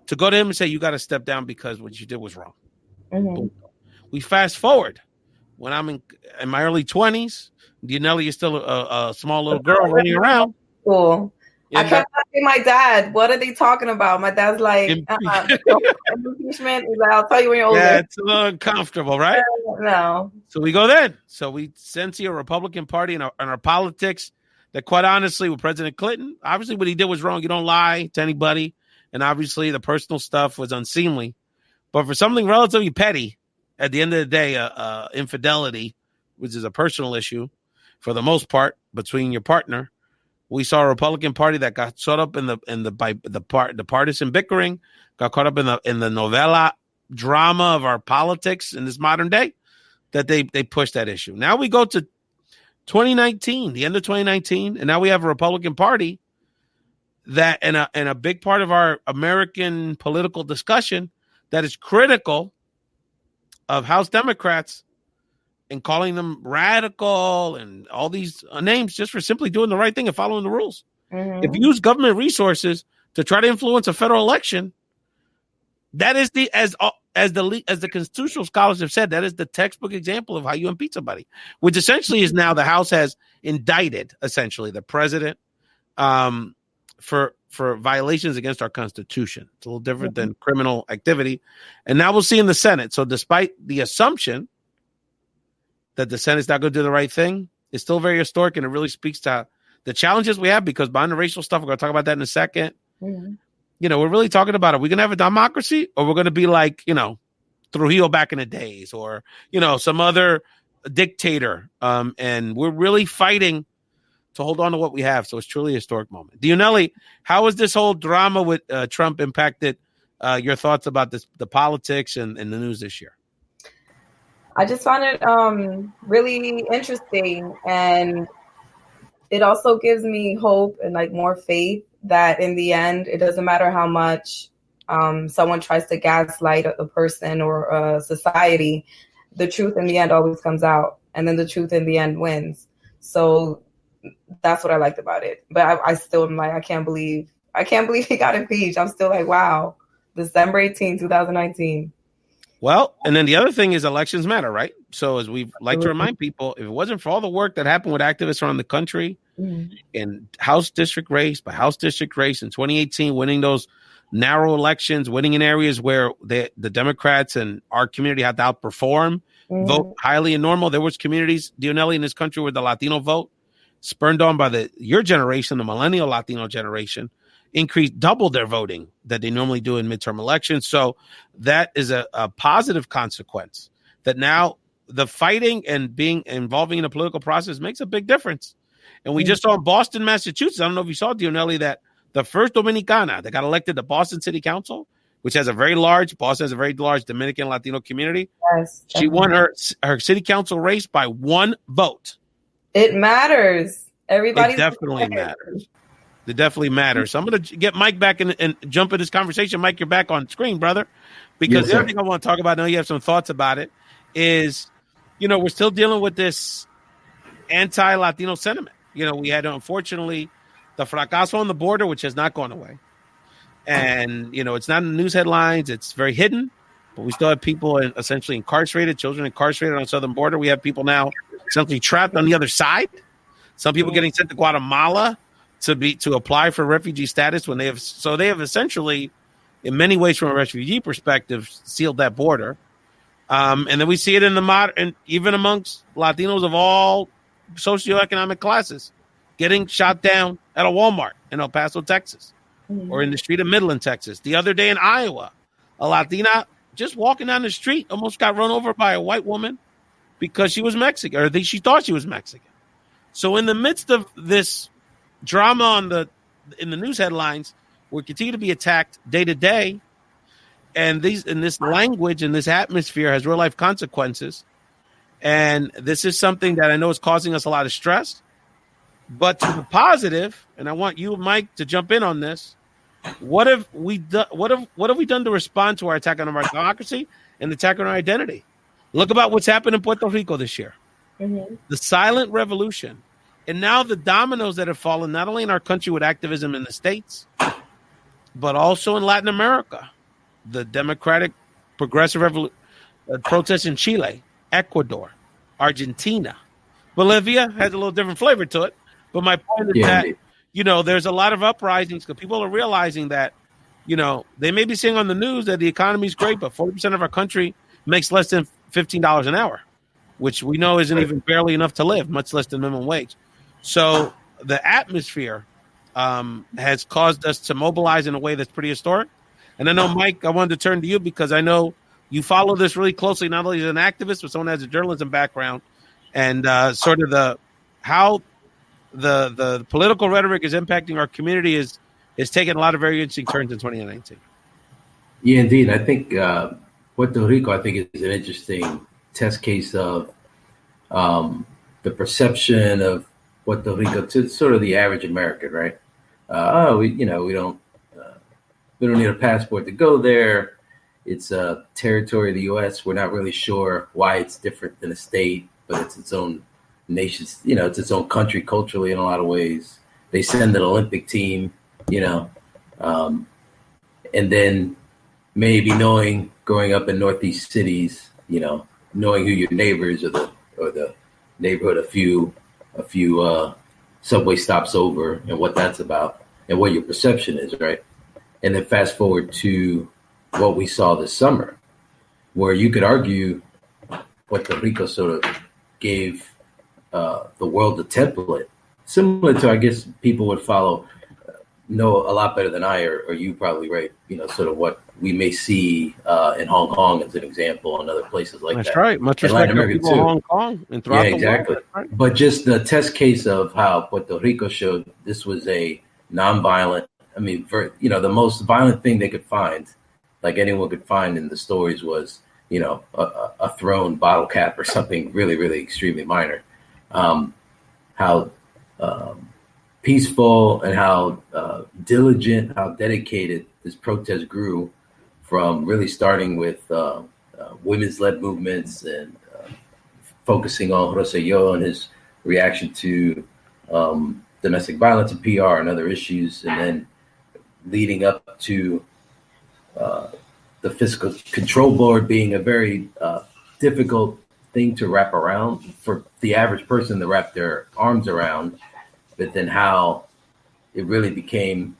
to go to him and say, you got to step down because what you did was wrong. We fast forward. When I'm in my early 20s, Dionely is still a small little girl running around. Cool. I kept asking my dad, what are they talking about? My dad's like, impeachment. He's like, I'll tell you when you're older. Yeah, it's a little uncomfortable, right? No. So we go then. So we sense a Republican Party in our politics that, quite honestly, with President Clinton, obviously what he did was wrong. You don't lie to anybody. And obviously the personal stuff was unseemly. But for something relatively petty, at the end of the day, infidelity, which is a personal issue for the most part between your partner, we saw a Republican Party that got caught up in the partisan bickering, got caught up in the novella drama of our politics in this modern day, that they pushed that issue. Now we go to 2019, the end of 2019, and now we have a Republican Party that, and a big part of our American political discussion, that is critical of House Democrats and calling them radical and all these names just for simply doing the right thing and following the rules. If you use government resources to try to influence a federal election, that is as the constitutional scholars have said, that is the textbook example of how you impeach somebody, which essentially is now the House has indicted essentially the president for violations against our Constitution. It's a little different than criminal activity. And now we'll see in the Senate. So despite the assumption that the Senate's not going to do the right thing, it's still very historic, and it really speaks to the challenges we have, because behind the racial stuff, we're going to talk about that in a second. We're really talking about, are we going to have a democracy, or we're going to be like, Trujillo back in the days, or, some other dictator. And we're really fighting to hold on to what we have. So it's truly a historic moment. Dionely, how has this whole drama with Trump impacted your thoughts about the politics and the news this year? I just found it really interesting, and it also gives me hope and more faith that in the end, it doesn't matter how much someone tries to gaslight a person or a society, the truth in the end always comes out, and then the truth in the end wins. So that's what I liked about it. But I still am like, I can't believe he got impeached. I'm still like, wow, December 18, 2019. Well, and then the other thing is elections matter, right? So as we like to remind people, if it wasn't for all the work that happened with activists around the country in House district race by House district race in 2018, winning those narrow elections, winning in areas where the Democrats and our community had to outperform, vote highly and normal. There was communities, Dionely, in this country where the Latino vote, spurned on by your generation, the millennial Latino generation, doubled their voting that they normally do in midterm elections. So that is a positive consequence, that now the fighting and involving in the political process makes a big difference. And we just saw in Boston, Massachusetts, I don't know if you saw, Dionely, that the first Dominicana that got elected to Boston City Council, which has Boston has a very large Dominican Latino community. Yes. She won her city council race by one vote. It matters. Everybody definitely matters. It definitely matters. So I'm going to get Mike back and jump in this conversation. Mike, you're back on screen, brother. Because the other thing I want to talk about, I know you have some thoughts about it, is, we're still dealing with this anti-Latino sentiment. We had, unfortunately, the fracaso on the border, which has not gone away. And, it's not in the news headlines. It's very hidden. But we still have people essentially incarcerated, children incarcerated on the southern border. We have people now essentially trapped on the other side. Some people getting sent to Guatemala to apply for refugee status when they have essentially, in many ways, from a refugee perspective, sealed that border. And then we see it in and even amongst Latinos of all socioeconomic classes, getting shot down at a Walmart in El Paso, Texas, or in the street of Midland, Texas. The other day in Iowa, a Latina just walking down the street almost got run over by a white woman because she was Mexican, or she thought she was Mexican. So in the midst of this drama in the news headlines, we continue to be attacked day to day, and this language and this atmosphere has real life consequences. And this is something that I know is causing us a lot of stress. But to the positive, and I want you, Mike, to jump in on this. What have we done? What have we done to respond to our attack on our democracy and the attack on our identity? Look about what's happened in Puerto Rico this year. Mm-hmm. The silent revolution. And now the dominoes that have fallen, not only in our country with activism in the States, but also in Latin America. The democratic progressive protests in Chile, Ecuador, Argentina. Bolivia has a little different flavor to it. But my point is that, there's a lot of uprisings because people are realizing that, they may be saying on the news that the economy is great, but 40% of our country makes less than $15 an hour, which we know isn't even barely enough to live, much less than minimum wage. So the atmosphere has caused us to mobilize in a way that's pretty historic. And I know, Mike, I wanted to turn to you because I know you follow this really closely, not only as an activist, but someone who has a journalism background, and sort of how the political rhetoric is impacting our community is taking a lot of very interesting turns in 2019. Yeah, indeed. I think Puerto Rico, I think, is an interesting test case of the perception of Puerto Rico to sort of the average American, right? We don't need a passport to go there. It's a territory of the U.S. We're not really sure why it's different than a state, but it's its own nation. It's its own country culturally in a lot of ways. They send an Olympic team, and then maybe growing up in Northeast cities, knowing who your neighbors or the neighborhood a few subway stops over and what that's about and what your perception is, right? And then fast forward to what we saw this summer, where you could argue Puerto Rico sort of gave the world a template, similar to, I guess, people would know a lot better than I or you probably, right? Sort of what we may see in Hong Kong as an example and other places like that. That's right. Much respect to people in Hong Kong and throughout the exactly. world. Right. But just the test case of how Puerto Rico showed this was a nonviolent, the most violent thing they could find, like anyone could find in the stories was, a thrown bottle cap or something really, really extremely minor. How peaceful and how diligent, how dedicated this protest grew from really starting with women's-led movements and focusing on Rosselló and his reaction to domestic violence and PR and other issues, and then leading up to the Fiscal Control Board being a very difficult thing to wrap around for the average person to wrap their arms around, but then how it really became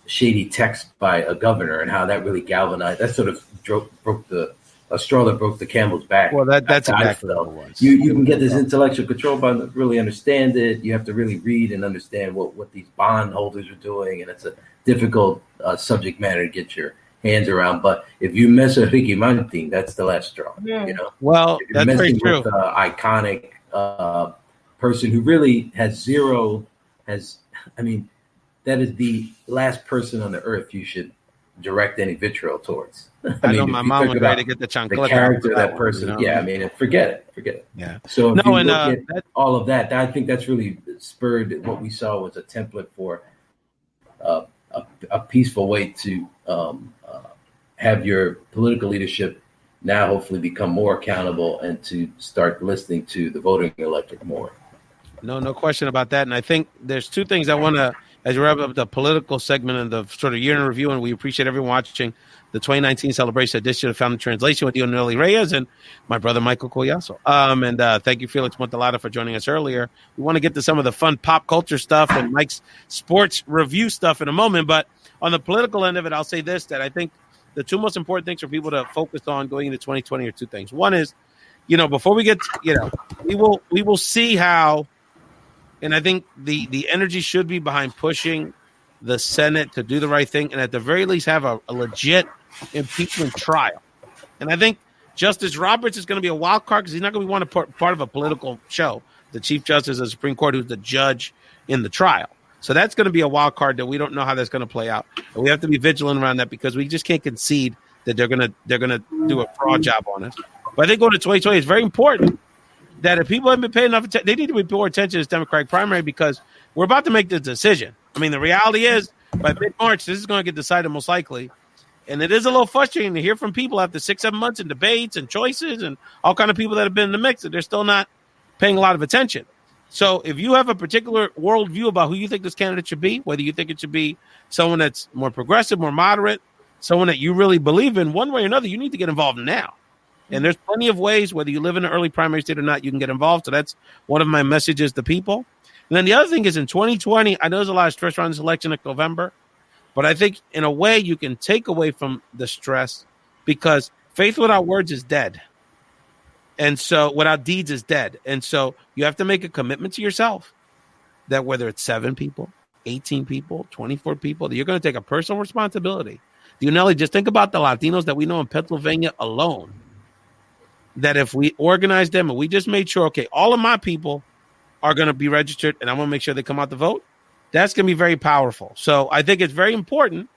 shady text by a governor and how that really galvanized, that sort of broke the straw that broke the camel's back. Well, that's exactly what it was. You can get this intellectual control by really understand it. You have to really read and understand what these bondholders are doing, and it's a difficult subject matter to get your hands around. But if you mess with Ricky Martin, that's the last straw. Yeah. Well, that's very true. With an iconic person who really that is the last person on the earth you should direct any vitriol towards. I know my mom was ready to get the chancleta. The character of that person. Forget it. Yeah. So if you look at all of that, I think that's really spurred what we saw was a template for a peaceful way to have your political leadership now hopefully become more accountable and to start listening to the voting electorate more. No question about that. And I think there's two things I want to as we wrap up the political segment and the sort of year in review, and we appreciate everyone watching the 2019 celebration edition of Found in Translation with Dionely Reyes and my brother Michael Collazo. And thank you, Felix Montelara, for joining us earlier. We want to get to some of the fun pop culture stuff and Mike's sports review stuff in a moment. But on the political end of it, I'll say this, that I think the two most important things for people to focus on going into 2020 are two things. One is, before we get, we will see how, and I think the energy should be behind pushing the Senate to do the right thing and at the very least have a legit impeachment trial. And I think Justice Roberts is going to be a wild card because he's not going to want to be part of a political show. The Chief Justice of the Supreme Court, who's the judge in the trial. So that's going to be a wild card that we don't know how that's going to play out. And we have to be vigilant around that because we just can't concede that they're going to do a fraud job on us. But I think going to 2020 is very important that if people haven't been paying enough attention, they need to pay more attention to this Democratic primary because we're about to make this decision. I mean, the reality is by mid-March, this is going to get decided most likely. And it is a little frustrating to hear from people after 6-7 months in debates and choices and all kind of people that have been in the mix that they're still not paying a lot of attention. So if you have a particular worldview about who you think this candidate should be, whether you think it should be someone that's more progressive, more moderate, someone that you really believe in, one way or another, you need to get involved now. And there's plenty of ways, whether you live in an early primary state or not, you can get involved. So that's one of my messages to people. And then the other thing is in 2020, I know there's a lot of stress around this election in November, but I think in a way you can take away from the stress because faith without words is dead. And so without deeds is dead. And so you have to make a commitment to yourself that whether it's 7 people, 18 people, 24 people, that you're going to take a personal responsibility. Dionely, just think about the Latinos that we know in Pennsylvania alone, that if we organize them and we just made sure, okay, all of my people are going to be registered and I'm going to make sure they come out to vote, that's going to be very powerful. So I think it's very important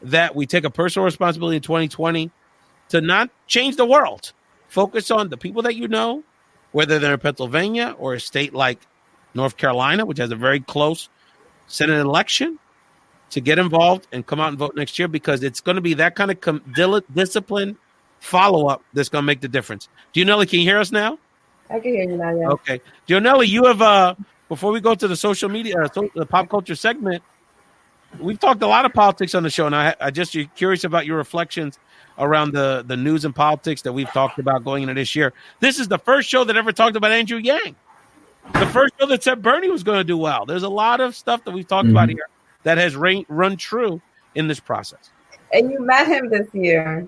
that we take a personal responsibility in 2020 to not change the world. Focus on the people that you know, whether they're in Pennsylvania or a state like North Carolina, which has a very close Senate election, to get involved and come out and vote next year because it's going to be that kind of discipline follow-up that's going to make the difference. Dionely, can you hear us now? I can hear you now, yeah. Okay. Dionely, you have, before we go to the social media, the pop culture segment, we've talked a lot of politics on the show, and I just curious about your reflections around the news and politics that we've talked about going into this year. This is the first show that ever talked about Andrew Yang. The first show that said Bernie was going to do well. There's a lot of stuff that we've talked about here that has run true in this process. And you met him this year.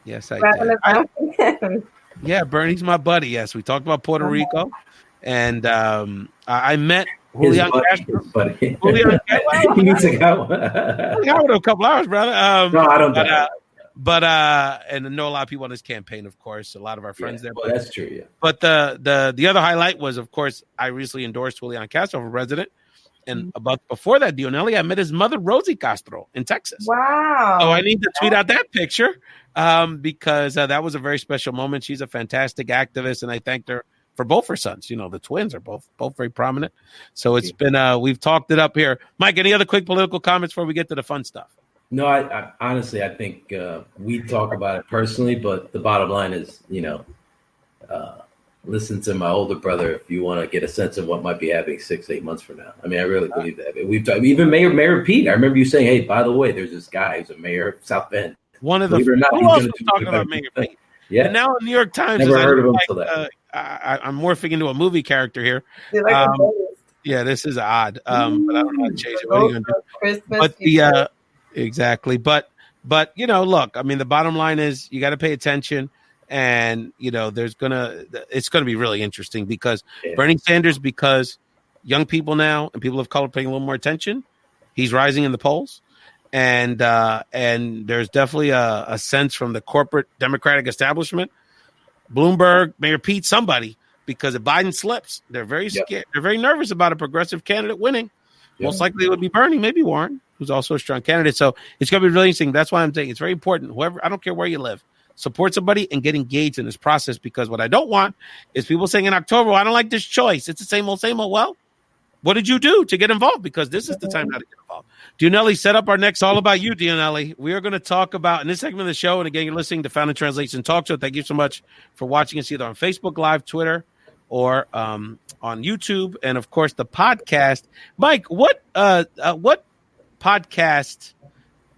Yes, I did. Yeah, Bernie's my buddy. Yes, we talked about Puerto Rico, and I met Julian Castro. Julian, he needs to go. I would a couple hours, brother. No, I don't. But and I know a lot of people on this campaign, of course, a lot of our friends there. Well, that's true. Yeah. But the other highlight was, of course, I recently endorsed Julian Castro for president. And before that, Dionely, I met his mother, Rosie Castro, in Texas. Wow. So I need to tweet out that picture because that was a very special moment. She's a fantastic activist, and I thanked her for both her sons. The twins are both very prominent. So it's been we've talked it up here. Mike, any other quick political comments before we get to the fun stuff? No, I honestly, I think we talk about it personally, but the bottom line is, listen to my older brother if you want to get a sense of what might be happening 6-8 months from now. I mean, I really believe that. We've talked, even Mayor Pete. I remember you saying, "Hey, by the way, there's this guy who's a mayor of South Bend." One of the who else was talking about Mayor Pete? Yeah. And now in New York Times, never heard of him until that. I'm morphing into a movie character here. Yeah, this is odd, but I don't know how to change it. What are you going to do? Christmas, exactly. But look, I mean, the bottom line is you got to pay attention. And, it's going to be really interesting because Bernie Sanders, because young people now and people of color paying a little more attention, he's rising in the polls. And there's definitely a sense from the corporate Democratic establishment, Bloomberg, Mayor Pete, somebody, because if Biden slips, they're very scared. They're very nervous about a progressive candidate winning. Yeah. Most likely it would be Bernie, maybe Warren, who's also a strong candidate. So it's going to be really interesting. That's why I'm saying it's very important. I don't care where you live. Support somebody and get engaged in this process because what I don't want is people saying in October, I don't like this choice. It's the same old. Well, what did you do to get involved? Because this is the time now to get involved. Dionely, set up our next All About You, Dionely. We are going to talk about in this segment of the show, and again, you're listening to Found in Translation Talk Show. Thank you so much for watching us either on Facebook Live, Twitter, or on YouTube, and of course the podcast. Mike, what podcast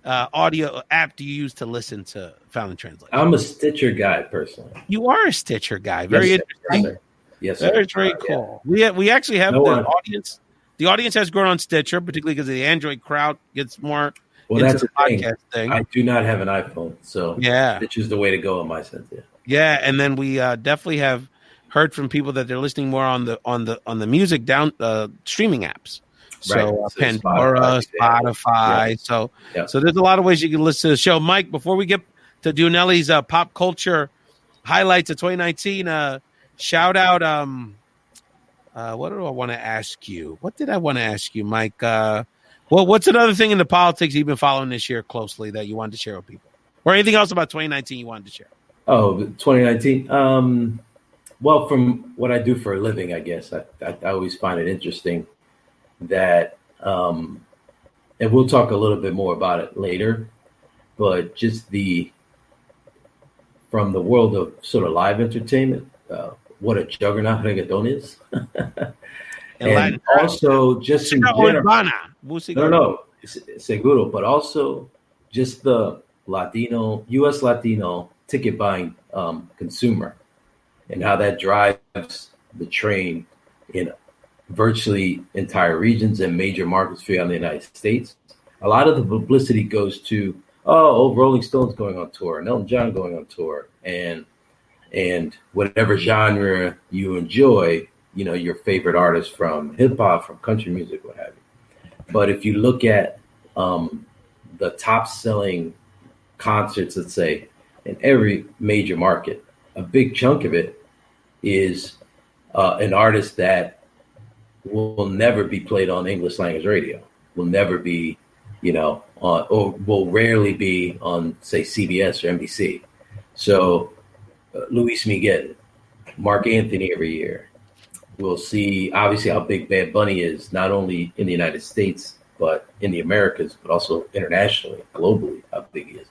audio app do you use to listen to Found in Translation? I'm a Stitcher guy personally. You are a Stitcher guy. Very interesting. Yes, sir. Very, very cool. Yeah. We actually have audience. The audience has grown on Stitcher, particularly because the Android crowd gets more. Well, that's the podcast thing. I do not have an iPhone, so Stitcher's the way to go in my sense. Yeah, and then we definitely have heard from people that they're listening more on the music streaming apps. So Pandora, Spotify. So there's a lot of ways you can listen to the show. Mike, before we get to Dionely's pop culture highlights of 2019, shout out. What do I want to ask you? What did I want to ask you, Mike? What's another thing in the politics you've been following this year closely that you wanted to share with people, or anything else about 2019 you wanted to share? Oh, 2019. Well, from what I do for a living, I guess I always find it interesting that, and we'll talk a little bit more about it later, but just from the world of sort of live entertainment, what a juggernaut reggaeton is. And also just in general, no, seguro, but also just the U.S. Latino ticket buying consumer and how that drives the train in virtually entire regions and major markets throughout the United States. A lot of the publicity goes to, Rolling Stones going on tour, and Elton John going on tour, and whatever genre you enjoy, your favorite artists from hip hop, from country music, what have you. But if you look at the top selling concerts, let's say, in every major market, a big chunk of it is an artist that will never be played on English language radio, will never be, or will rarely be on, say, CBS or NBC. So Luis Miguel, Mark Anthony every year. We'll see, obviously, how big Bad Bunny is, not only in the United States, but in the Americas, but also internationally, globally, how big he is.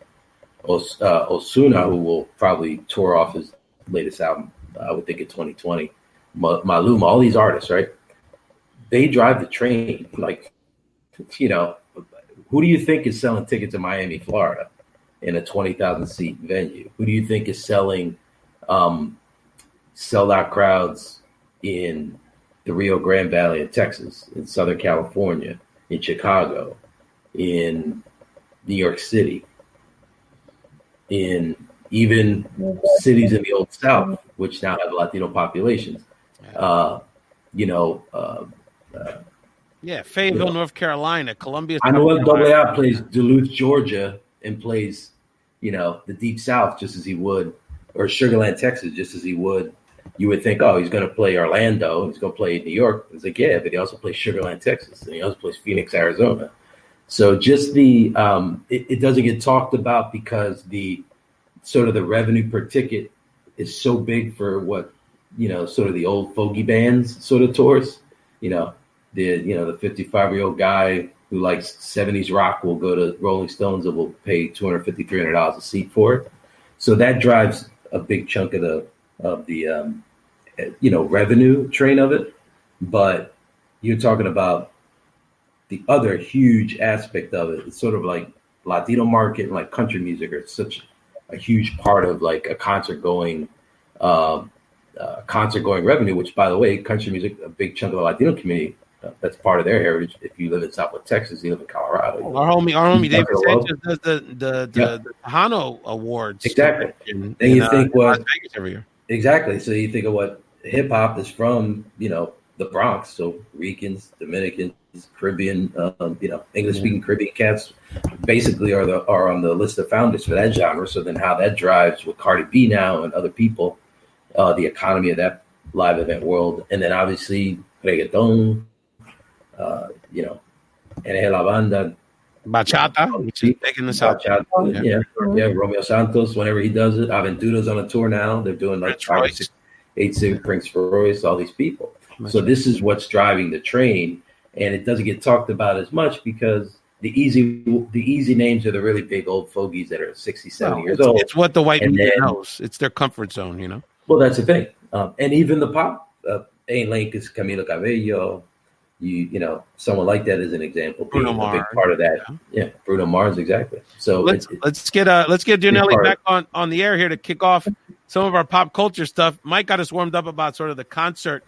Ozuna, who will probably tour off his latest album, I would think in 2020. Maluma, all these artists, right? They drive the train. Like, who do you think is selling tickets in Miami, Florida, in a 20,000 seat venue? Who do you think is selling sellout crowds in the Rio Grande Valley in Texas, in Southern California, in Chicago, in New York City, in even cities in the Old South, which now have Latino populations? Fayetteville, North Carolina, Columbia. I know AA plays Duluth, Georgia, and plays, the Deep South just as he would, or Sugar Land, Texas, just as he would. You would think, he's going to play Orlando, he's going to play New York. It's like, yeah, but he also plays Sugar Land, Texas, and he also plays Phoenix, Arizona. So just it doesn't get talked about because the sort of the revenue per ticket is so big for what, sort of the old fogey bands sort of tours. The 55-year-old guy who likes 70s rock will go to Rolling Stones and will pay $250, $300 a seat for it. So that drives a big chunk of the revenue train of it. But you're talking about the other huge aspect of it. It's sort of like Latino market and like country music are such a huge part of like a concert going revenue, which, by the way, country music, a big chunk of the Latino community, that's part of their heritage. If you live in Southwest Texas, you live in Colorado. Our homie David Sanchez does the Tejano Awards. Exactly. And you think Las Vegas every year. Exactly. So you think of what hip hop is from, the Bronx. So Ricans, Dominicans, Caribbean, English speaking Caribbean cats basically are on the list of founders for that genre. So then how that drives with Cardi B now and other people, the economy of that live event world. And then obviously reggaeton, Eneje la Banda, Bachata, which is big in the South. Romeo Santos, whenever he does it. Aventura's on a tour now. They're doing like 5 or 6, 8 Prince Royce, all these people. So this is what's driving the train, and it doesn't get talked about as much because the easy names are the really big old fogies that are 60, 70 years old. It's what the white media knows. It's their comfort zone, Well, that's the thing. And even the pop Ain't Link is Camilo Cabello. You know, someone like that is an example. Bruno Being a big Mars. part of that. Yeah, Bruno Mars, exactly. So let's get Dionely back on the air here to kick off some of our pop culture stuff. Mike got us warmed up about sort of the concert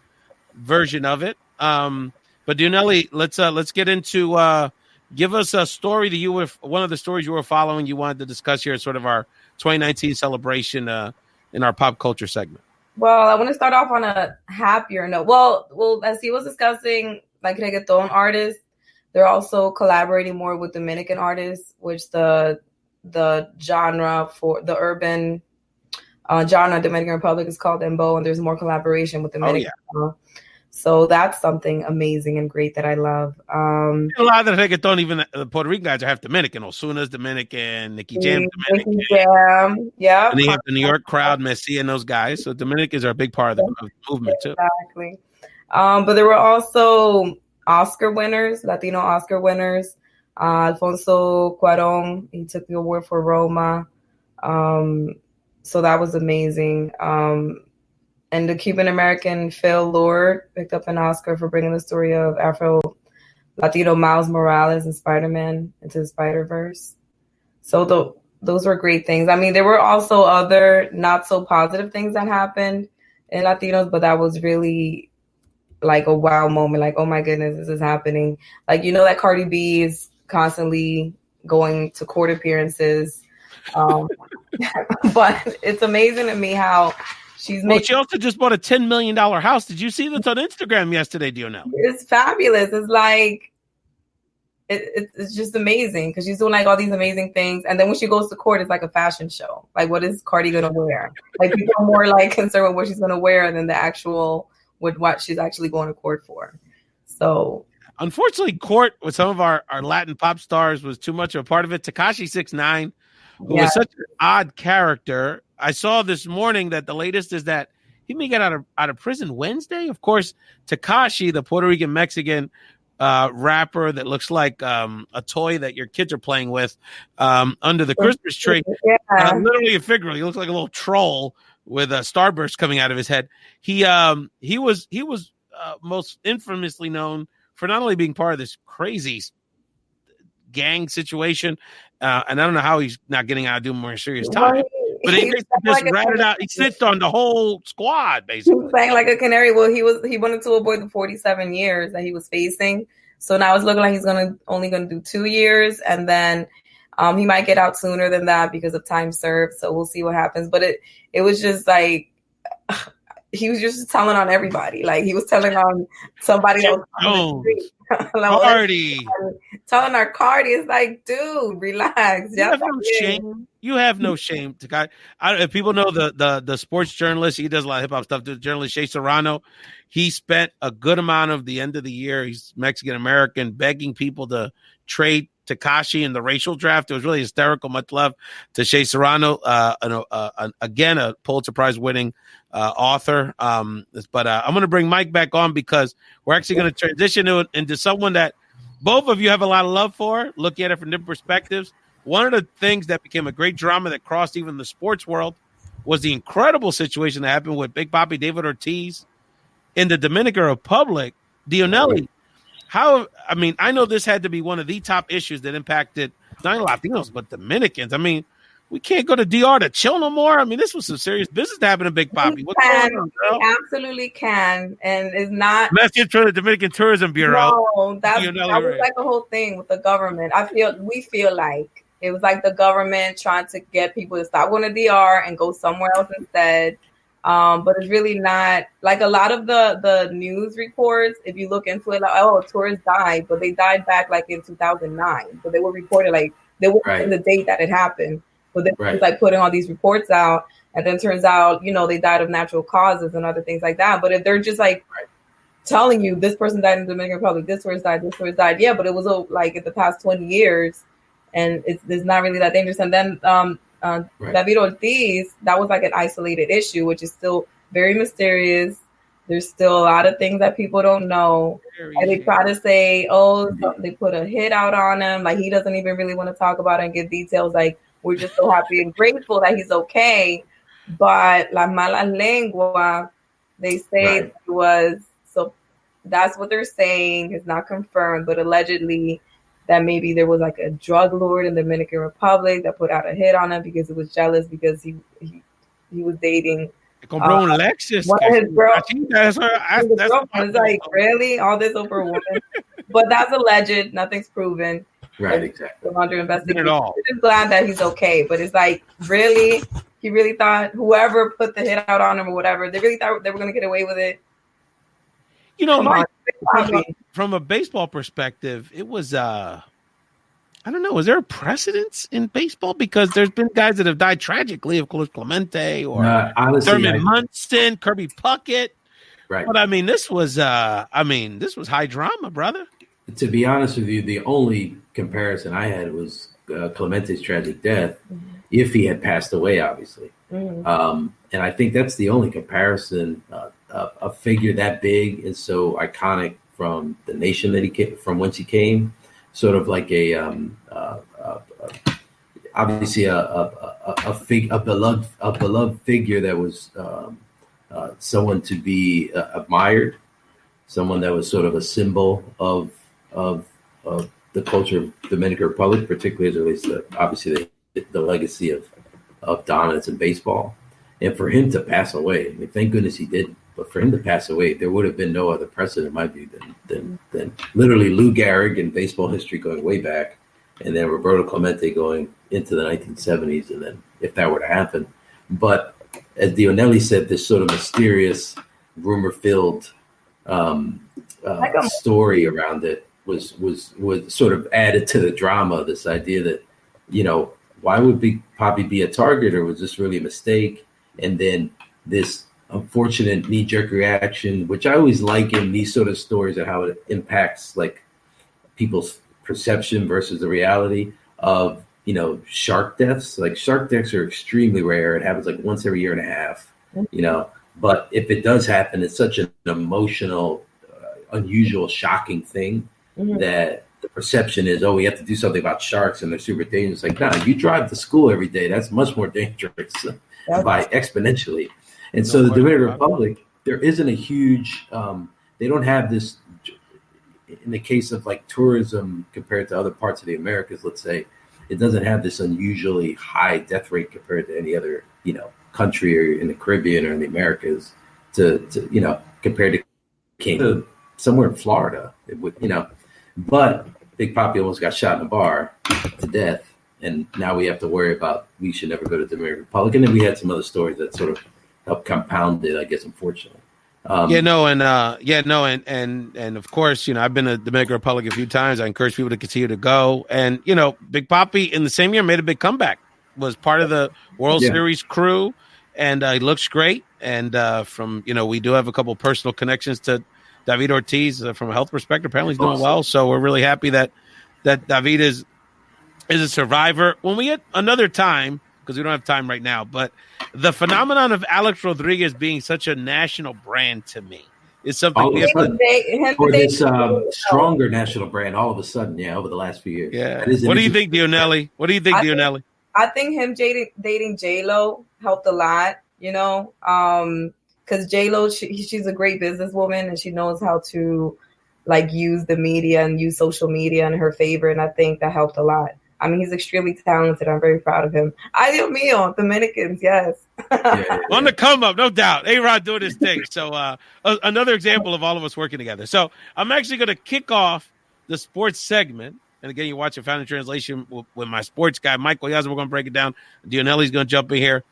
version of it. But Dionely, let's get into give us a story that you were one of the stories you were following. You wanted to discuss here, sort of our 2019 celebration in our pop culture segment. Well, I want to start off on a happier note. Well, as he was discussing, like reggaeton artists, they're also collaborating more with Dominican artists, which the genre for the urban genre Dominican Republic is called Dembow, and there's more collaboration with Dominican. So that's something amazing and great that I love. A lot of the reggaeton, even the Puerto Rican guys, are half Dominican. Osuna's Dominican, Nicky Jam's Dominican. Yeah. And they have the New York crowd, Messi and those guys. So Dominicans are a big part of the movement too. Exactly. But there were also Oscar winners, Latino Oscar winners. Alfonso Cuarón, he took the award for Roma. So that was amazing. And the Cuban-American Phil Lord picked up an Oscar for bringing the story of Afro-Latino Miles Morales and Spider-Man into the Spider-Verse. So those were great things. I mean, there were also other not-so-positive things that happened in Latinos, but that was really like a wow moment. Like, oh my goodness, this is happening. Like, you know that Cardi B is constantly going to court appearances. But it's amazing to me how she also just bought a $10 million house. Did you see this on Instagram yesterday, Dionely? It's fabulous. It's like, it's just amazing because she's doing like all these amazing things. And then when she goes to court, it's like a fashion show. Like, what is Cardi going to wear? Like, people are more like concerned with what she's going to wear than the actual, with what she's actually going to court for. So, unfortunately, court with some of our Latin pop stars was too much of a part of it. Tekashi 6ix9ine, who was such an odd character. I saw this morning that the latest is that he may get out of prison Wednesday. Of course, Tekashi, the Puerto Rican Mexican rapper that looks like a toy that your kids are playing with under the Christmas tree, literally and figuratively, he looks like a little troll with a starburst coming out of his head. He was most infamously known for not only being part of this crazy gang situation, and I don't know how he's not getting out of doing more serious time. But he just ratted out. He snitched on the whole squad, basically. He was saying like a canary. Well, he wanted to avoid the 47 years that he was facing. So now it's looking like he's only gonna do 2 years, and then he might get out sooner than that because of time served. So we'll see what happens. But it was just like he was just telling on everybody. Like he was telling on somebody else on the street. Cardi. Telling our Cardi, it's like, dude, relax. You have no shame. You have no shame. If people know the sports journalist, he does a lot of hip hop stuff. The journalist Shea Serrano, he spent a good amount of the end of the year. He's Mexican American, begging people to trade Tekashi in the racial draft. It was really hysterical. Much love to Shea Serrano, again a Pulitzer Prize winning author. But I'm going to bring Mike back on because we're actually going to transition into someone that both of you have a lot of love for. Look at it from different perspectives. One of the things that became a great drama that crossed even the sports world was the incredible situation that happened with Big Papi David Ortiz in the Dominican Republic. Dionely, I know this had to be one of the top issues that impacted not only Latinos, but Dominicans. I mean, we can't go to DR to chill no more. I mean, this was some serious business to happen in Big Papi. What's going on, girl? We absolutely can. And it's not message from the Dominican Tourism Bureau. No, that was like the whole thing with the government. We feel like it was like the government trying to get people to stop going to DR and go somewhere else instead. But it's really not like a lot of the news reports. If you look into it, like, oh, tourists died, but they died back like in 2009. So they were reported like they were in the date that it happened. But they were like putting all these reports out, and then turns out, they died of natural causes and other things like that. But if they're just like telling you this person died in the Dominican Republic, this tourist died, yeah, but it was like in the past 20 years, and it's not really that dangerous. And then David Ortiz, that was like an isolated issue, which is still very mysterious. There's still a lot of things that people don't know. And they try to say, they put a hit out on him. Like, he doesn't even really want to talk about it and give details. Like, we're just so happy and grateful that he's okay. But la mala lengua, they say it was That's what they're saying. It's not confirmed, but allegedly that maybe there was like a drug lord in the Dominican Republic that put out a hit on him because he was jealous because he was dating Compró un Lexus. one of his girls. That's It's like, really? All this over a woman? But that's alleged. Nothing's proven. Right, exactly. Still under investigation. At all. I'm just glad that he's okay. But it's like, really? He really thought whoever put the hit out on him or whatever, they really thought they were going to get away with it? You know, Mike, from a baseball perspective, it was, I don't know, is there a precedence in baseball? Because there's been guys that have died tragically, of course, Clemente or Thurman Munson, Kirby Puckett. Right. But I mean, this was high drama, brother. To be honest with you, the only comparison I had was Clemente's tragic death, if he had passed away, obviously. Mm-hmm. And I think that's the only comparison. A figure that big and so iconic from the nation that he came from, whence he came, sort of like obviously a beloved figure that was someone to be admired, someone that was sort of a symbol of the culture of the Dominican Republic, particularly as it relates to obviously the legacy of dominance in baseball. And for him to pass away, I mean, thank goodness he didn't. But for him to pass away, there would have been no other precedent, in my view, than literally Lou Gehrig in baseball history going way back, and then Roberto Clemente going into the 1970s, and then if that were to happen. But as Dionely said, this sort of mysterious, rumor-filled story around it was sort of added to the drama. This idea that, you know, why would Big Papi be a target, or was this really a mistake? And then this unfortunate knee-jerk reaction, which I always like in these sort of stories, and how it impacts like people's perception versus the reality of, you know, shark deaths. Like shark deaths are extremely rare. It happens like once every year and a half, you know. But if it does happen, it's such an emotional, unusual, shocking thing that the perception is, oh, we have to do something about sharks and they're super dangerous. Like, nah, you drive to school every day. That's much more dangerous by exponentially. And so the Dominican Republic, there isn't a huge, they don't have this, in the case of like tourism compared to other parts of the Americas, let's say, it doesn't have this unusually high death rate compared to any other, you know, country or in the Caribbean or in the Americas to you know, compared to somewhere in Florida, it would, you know, but Big Papi almost got shot in a bar to death. And now we have to worry about, we should never go to the Dominican Republic. And then we had some other stories that sort of helped compound it, I guess, unfortunately. And of course, you know, I've been to the Dominican Republic a few times. I encourage people to continue to go. And, you know, Big Papi in the same year made a big comeback, was part of the World Series crew, and he looks great. And from, you know, we do have a couple personal connections to David Ortiz from a health perspective. Apparently he's doing well. So we're really happy that David is a survivor. When we get another time, because we don't have time right now, but the phenomenon of Alex Rodriguez being such a national brand to me is something we have for this stronger national brand all of a sudden, over the last few years. Yeah. What do you think, Dionely? Dionely? I think him dating J-Lo helped a lot, you know, because J-Lo, she's a great businesswoman and she knows how to like use the media and use social media in her favor. And I think that helped a lot. I mean, he's extremely talented. I'm very proud of him. Ay, Dios mío, Dominicans, yes. On the come up, no doubt. A-Rod doing his thing. So another example of all of us working together. So I'm actually going to kick off the sports segment. And again, you're watching Founding Translation with my sports guy, Mike Collazo. We're going to break it down. Dionely's going to jump in here.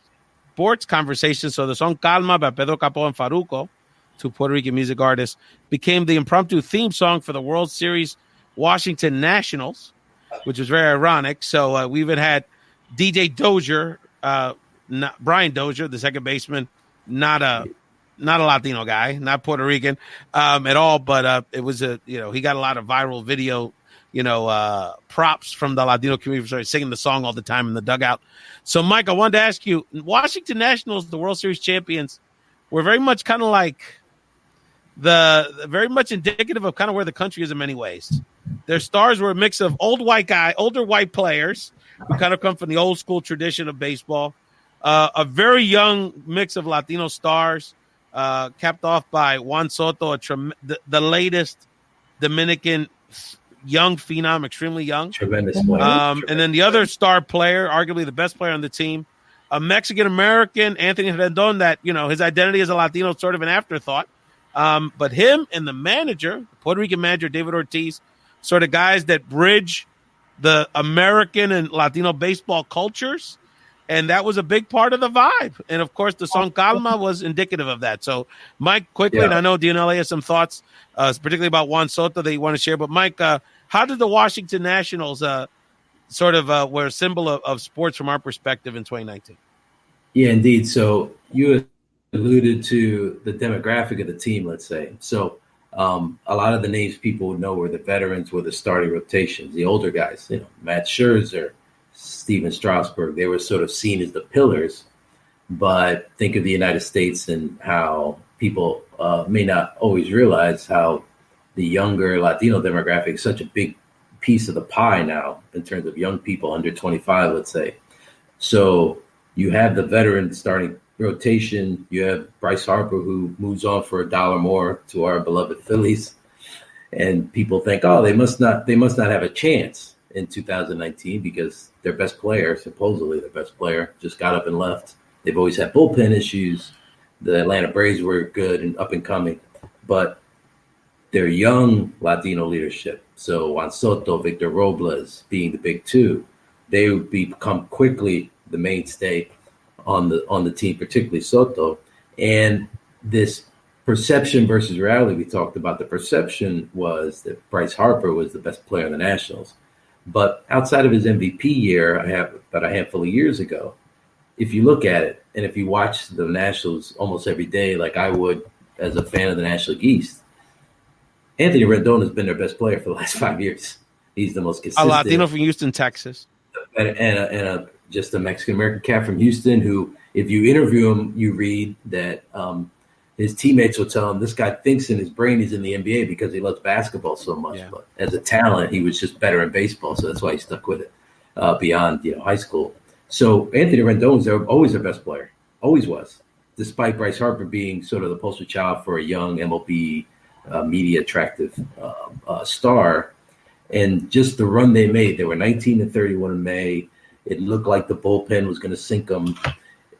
Sports conversation. So the song Calma by Pedro Capó and Farruko, two Puerto Rican music artists, became the impromptu theme song for the World Series Washington Nationals, which was very ironic. So we even had DJ Dozier, Brian Dozier, the second baseman, not a Latino guy, not Puerto Rican at all, but it was he got a lot of viral video, props from the Latino community for singing the song all the time in the dugout. So, Mike, I wanted to ask you, Washington Nationals, the World Series champions, were very much kind of like very much indicative of kind of where the country is in many ways. Their stars were a mix of older white players who kind of come from the old school tradition of baseball, a very young mix of Latino stars capped off by Juan Soto, the latest Dominican young phenom, extremely young. Tremendous player. And then the other star player, arguably the best player on the team, a Mexican-American, Anthony Rendon, that, his identity as a Latino is sort of an afterthought. But him and the manager, the Puerto Rican manager, David Ortiz, sort of guys that bridge the American and Latino baseball cultures. And that was a big part of the vibe. And, of course, the song Calma was indicative of that. So, Mike, quickly, and I know Dionely has some thoughts, particularly about Juan Soto that you want to share. But, Mike, how did the Washington Nationals were a symbol of sports from our perspective in 2019? Yeah, indeed. So you alluded to the demographic of the team, let's say. So a lot of the names people would know were the veterans, were the starting rotations, the older guys, Matt Scherzer, Steven Strasburg. They were sort of seen as the pillars. But think of the United States and how people may not always realize how the younger Latino demographic is such a big piece of the pie now in terms of young people under 25, let's say. So you have the veteran starting rotation. You have Bryce Harper, who moves on for $1 more to our beloved Phillies. And people think, they must not have a chance in 2019 because their best player, supposedly their best player, just got up and left. They've always had bullpen issues. The Atlanta Braves were good and up and coming, but their young Latino leadership, so Juan Soto, Victor Robles being the big two, they would become quickly the mainstay on the team, particularly Soto. And this perception versus reality, we talked about. The perception was that Bryce Harper was the best player in the Nationals. But outside of his MVP year, I have about a handful of years ago, if you look at it, and if you watch the Nationals almost every day, like I would as a fan of the National League East, Anthony Rendon has been their best player for the last 5 years. He's the most consistent. A Latino from Houston, Texas. And just a Mexican-American cat from Houston who, if you interview him, you read that his teammates will tell him this guy thinks in his brain he's in the NBA because he loves basketball so much. Yeah. But as a talent, he was just better in baseball, so that's why he stuck with it beyond high school. So Anthony Rendon was always their best player, always was, despite Bryce Harper being sort of the poster child for a young MLB media attractive star. And just the run they made, they were 19-31 in May. It looked like the bullpen was going to sink them.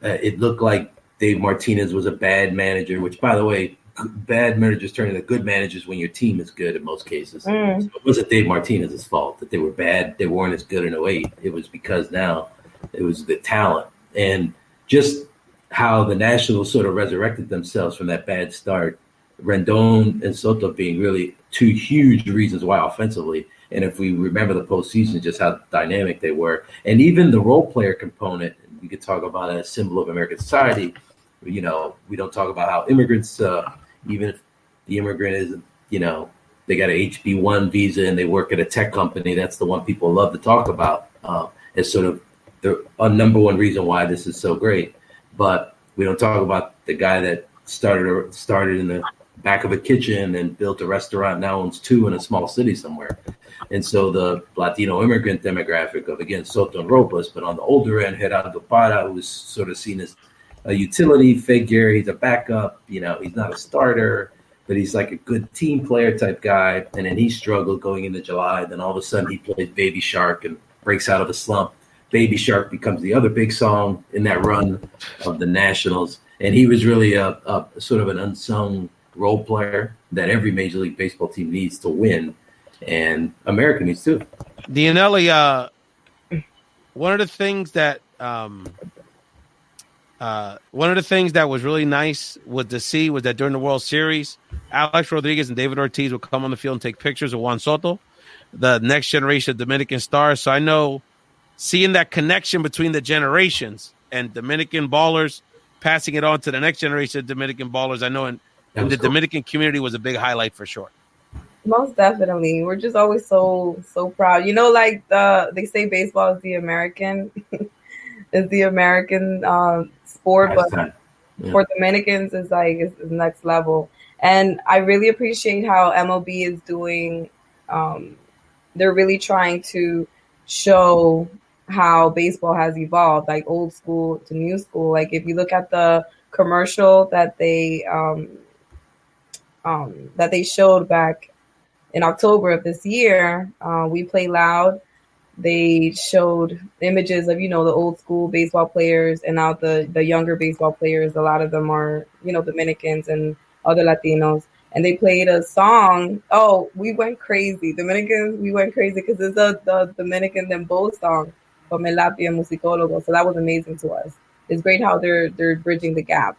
It looked like Dave Martinez was a bad manager, which, by the way, bad managers turn into good managers when your team is good in most cases. So it wasn't Dave Martinez's fault that they were bad. They weren't as good in 08. It was because now it was the talent. And just how the Nationals sort of resurrected themselves from that bad start, Rendon and Soto being really two huge reasons why offensively. And if we remember the postseason, just how dynamic they were. And even the role player component, we could talk about as a symbol of American society. We don't talk about how immigrants, even if the immigrant is, they got an HB1 visa and they work at a tech company. That's the one people love to talk about as sort of the number one reason why this is so great. But we don't talk about the guy that started in the back of a kitchen and built a restaurant, now owns 2 in a small city somewhere. And so the Latino immigrant demographic of, again, Soto and Robles, but on the older end, Gerardo Parra, who was sort of seen as a utility figure. He's a backup, he's not a starter, but he's like a good team player type guy. And then he struggled going into July. Then all of a sudden he plays Baby Shark and breaks out of a slump. Baby Shark becomes the other big song in that run of the Nationals. And he was really a sort of an unsung role player that every Major League Baseball team needs to win. And America needs too. Dionely, one of the things that was really nice to see was that during the World Series, Alex Rodriguez and David Ortiz would come on the field and take pictures of Juan Soto, the next generation of Dominican stars. So I know seeing that connection between the generations and Dominican ballers passing it on to the next generation of Dominican ballers, I know in the Dominican community was a big highlight for sure. Most definitely. We're just always so proud. Like they say baseball is the American sport, but for Dominicans it's it's next level. And I really appreciate how MLB is doing. They're really trying to show how baseball has evolved, like old school to new school. Like if you look at the commercial that they showed back in October of this year, We Play Loud. They showed images of, the old school baseball players and now the younger baseball players. A lot of them are, Dominicans and other Latinos. And they played a song. Oh, we went crazy. Dominicans, we went crazy because it's the Dominican Dembow song from El Lápiz Musicólogo. So that was amazing to us. It's great how they're bridging the gap.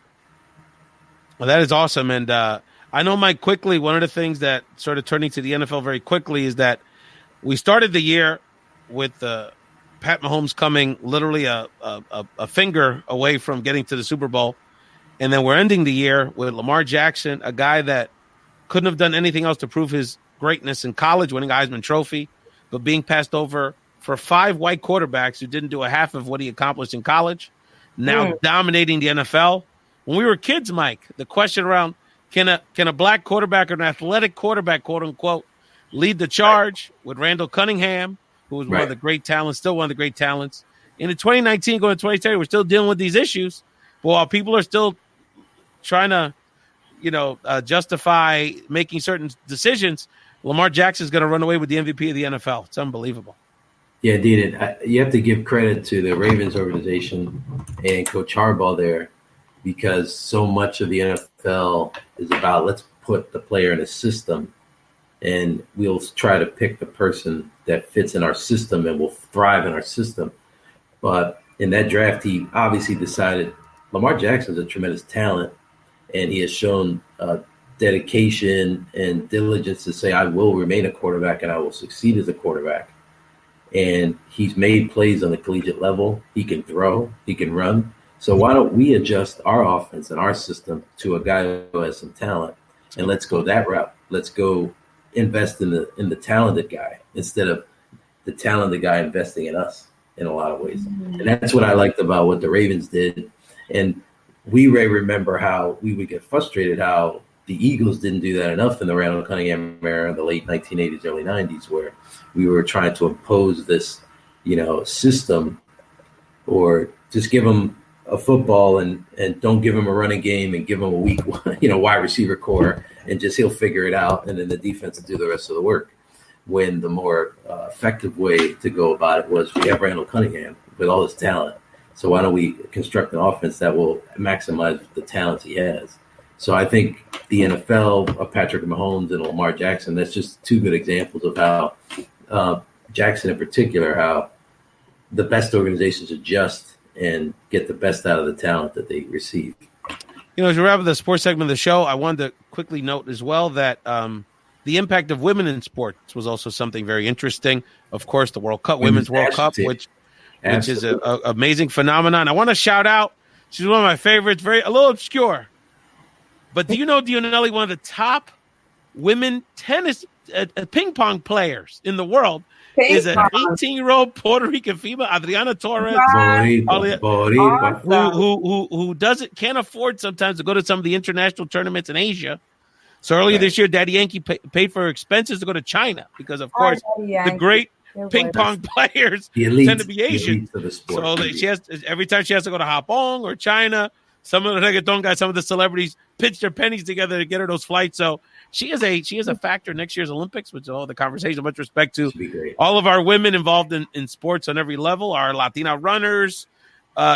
Well, that is awesome. And I know, Mike, quickly, one of the things that started turning to the NFL very quickly is that we started the year with Pat Mahomes coming literally a finger away from getting to the Super Bowl. And then we're ending the year with Lamar Jackson, a guy that couldn't have done anything else to prove his greatness in college, winning a Heisman Trophy, but being passed over for 5 white quarterbacks who didn't do a half of what he accomplished in college, now dominating the NFL. When we were kids, Mike, the question around can a black quarterback or an athletic quarterback, quote unquote, lead the charge with Randall Cunningham, who was one of the great talents, still one of the great talents. In 2019, going to 2030, we're still dealing with these issues. But while people are still trying to, justify making certain decisions, Lamar Jackson is going to run away with the MVP of the NFL. It's unbelievable. Yeah, indeed. You have to give credit to the Ravens organization and Coach Harbaugh there, because so much of the NFL is about let's put the player in a system, and we'll try to pick the person that fits in our system and will thrive in our system. But in that draft, he obviously decided Lamar Jackson is a tremendous talent, and he has shown dedication and diligence to say, I will remain a quarterback and I will succeed as a quarterback. And he's made plays on the collegiate level. He can throw, he can run. So why don't we adjust our offense and our system to a guy who has some talent, and let's go that route. Let's go invest in the talented guy instead of the talented guy investing in us in a lot of ways. And that's what I liked about what the Ravens did. And we remember how we would get frustrated how the Eagles didn't do that enough in the Randall Cunningham era in the late 1980s, early 90s, where we were trying to impose this, system, or just give them a football and don't give him a running game and give him a weak, wide receiver core, and just he'll figure it out, and then the defense will do the rest of the work. When the more effective way to go about it was, we have Randall Cunningham with all his talent, so why don't we construct an offense that will maximize the talents he has? So I think the NFL of Patrick Mahomes and Lamar Jackson, that's just 2 good examples of how Jackson in particular, how the best organizations adjust and get the best out of the talent that they receive. As we wrap up the sports segment of the show, I wanted to quickly note as well that the impact of women in sports was also something very interesting. Of course, the World Cup, Women's World Cup, which is an amazing phenomenon. I want to shout out, she's one of my favorites, a little obscure. But do you know Dionely, one of the top women tennis ping pong players in the world, is an 18-year-old Puerto Rican female, Adriana Torres, who can't afford sometimes to go to some of the international tournaments in Asia. So earlier this year, Daddy Yankee paid for expenses to go to China because, of course, the great ping pong players tend to be Asian. So every time she has to go to Hong or China, some of the reggaeton guys, some of the celebrities pitch their pennies together to get her those flights. So she is a factor in next year's Olympics, which is all the conversation. Much respect to all of our women involved in sports on every level, our Latina runners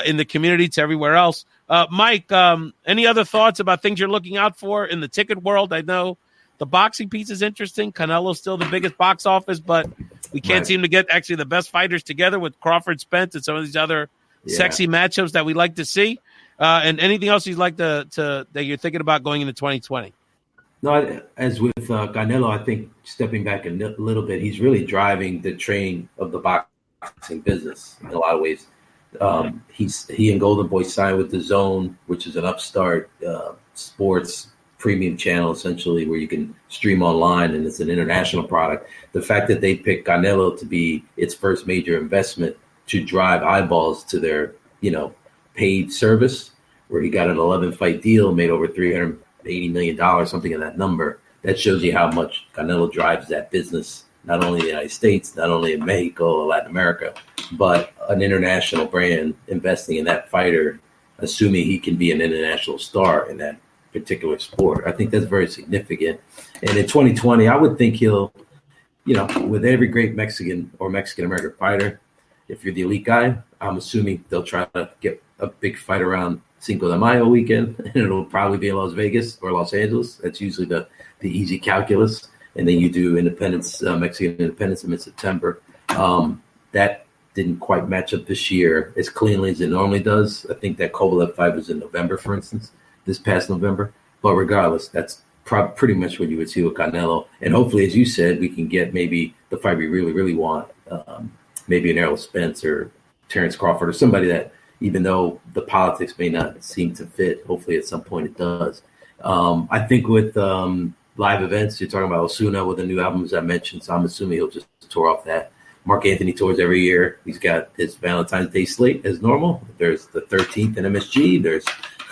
in the community to everywhere else. Mike, any other thoughts about things you're looking out for in the ticket world? I know the boxing piece is interesting. Canelo's still the biggest box office, but we can't seem to get actually the best fighters together with Crawford, Spence, and some of these other sexy matchups that we like to see. And anything else you'd like to that you're thinking about going into 2020? No, as with Canelo, I think stepping back a little bit, he's really driving the train of the boxing business in a lot of ways. He and Golden Boy signed with DAZN, which is an upstart sports premium channel, essentially, where you can stream online, and it's an international product. The fact that they picked Canelo to be its first major investment to drive eyeballs to their, paid service, where he got an 11-fight deal, made over $380 million, something in that number. That shows you how much Canelo drives that business, not only in the United States, not only in Mexico or Latin America, but an international brand investing in that fighter, assuming he can be an international star in that particular sport. I think that's very significant. And in 2020, I would think he'll, with every great Mexican or Mexican-American fighter, if you're the elite guy, I'm assuming they'll try to get a big fight around Cinco de Mayo weekend, and it'll probably be in Las Vegas or Los Angeles. That's usually the easy calculus. And then you do Independence, Mexican Independence in mid-September. That didn't quite match up this year as cleanly as it normally does. I think that Kovalev fight was in November, for instance, this past November. But regardless, that's pretty much what you would see with Canelo. And hopefully, as you said, we can get maybe the fight we really, really want, maybe an Errol Spence or Terrence Crawford or somebody that, even though the politics may not seem to fit, hopefully at some point it does. I think with live events, you're talking about Osuna with the new album, as I mentioned, so I'm assuming he'll just tour off that. Mark Anthony tours every year. He's got his Valentine's Day slate as normal. There's the 13th in MSG. There's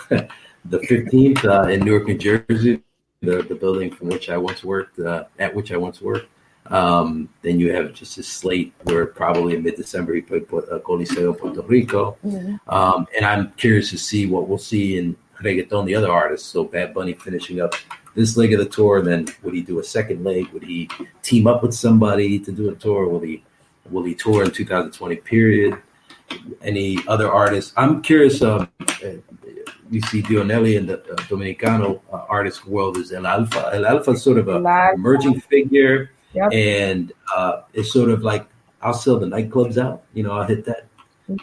the 15th in Newark, New Jersey, the building from which I once worked, at which I once worked. Then you have just a slate where probably in mid-December he played Coliseo, Puerto Rico. Mm-hmm. And I'm curious to see what we'll see in reggaeton, the other artists. So Bad Bunny finishing up this leg of the tour, then would he do a second leg? Would he team up with somebody to do a tour? Will he tour in 2020 period? Any other artists? I'm curious. You see Dionely in the Dominicano artist world is El Alfa. El Alfa is sort of an emerging figure. Yep. And it's sort of like, I'll sell the nightclubs out. I'll hit that.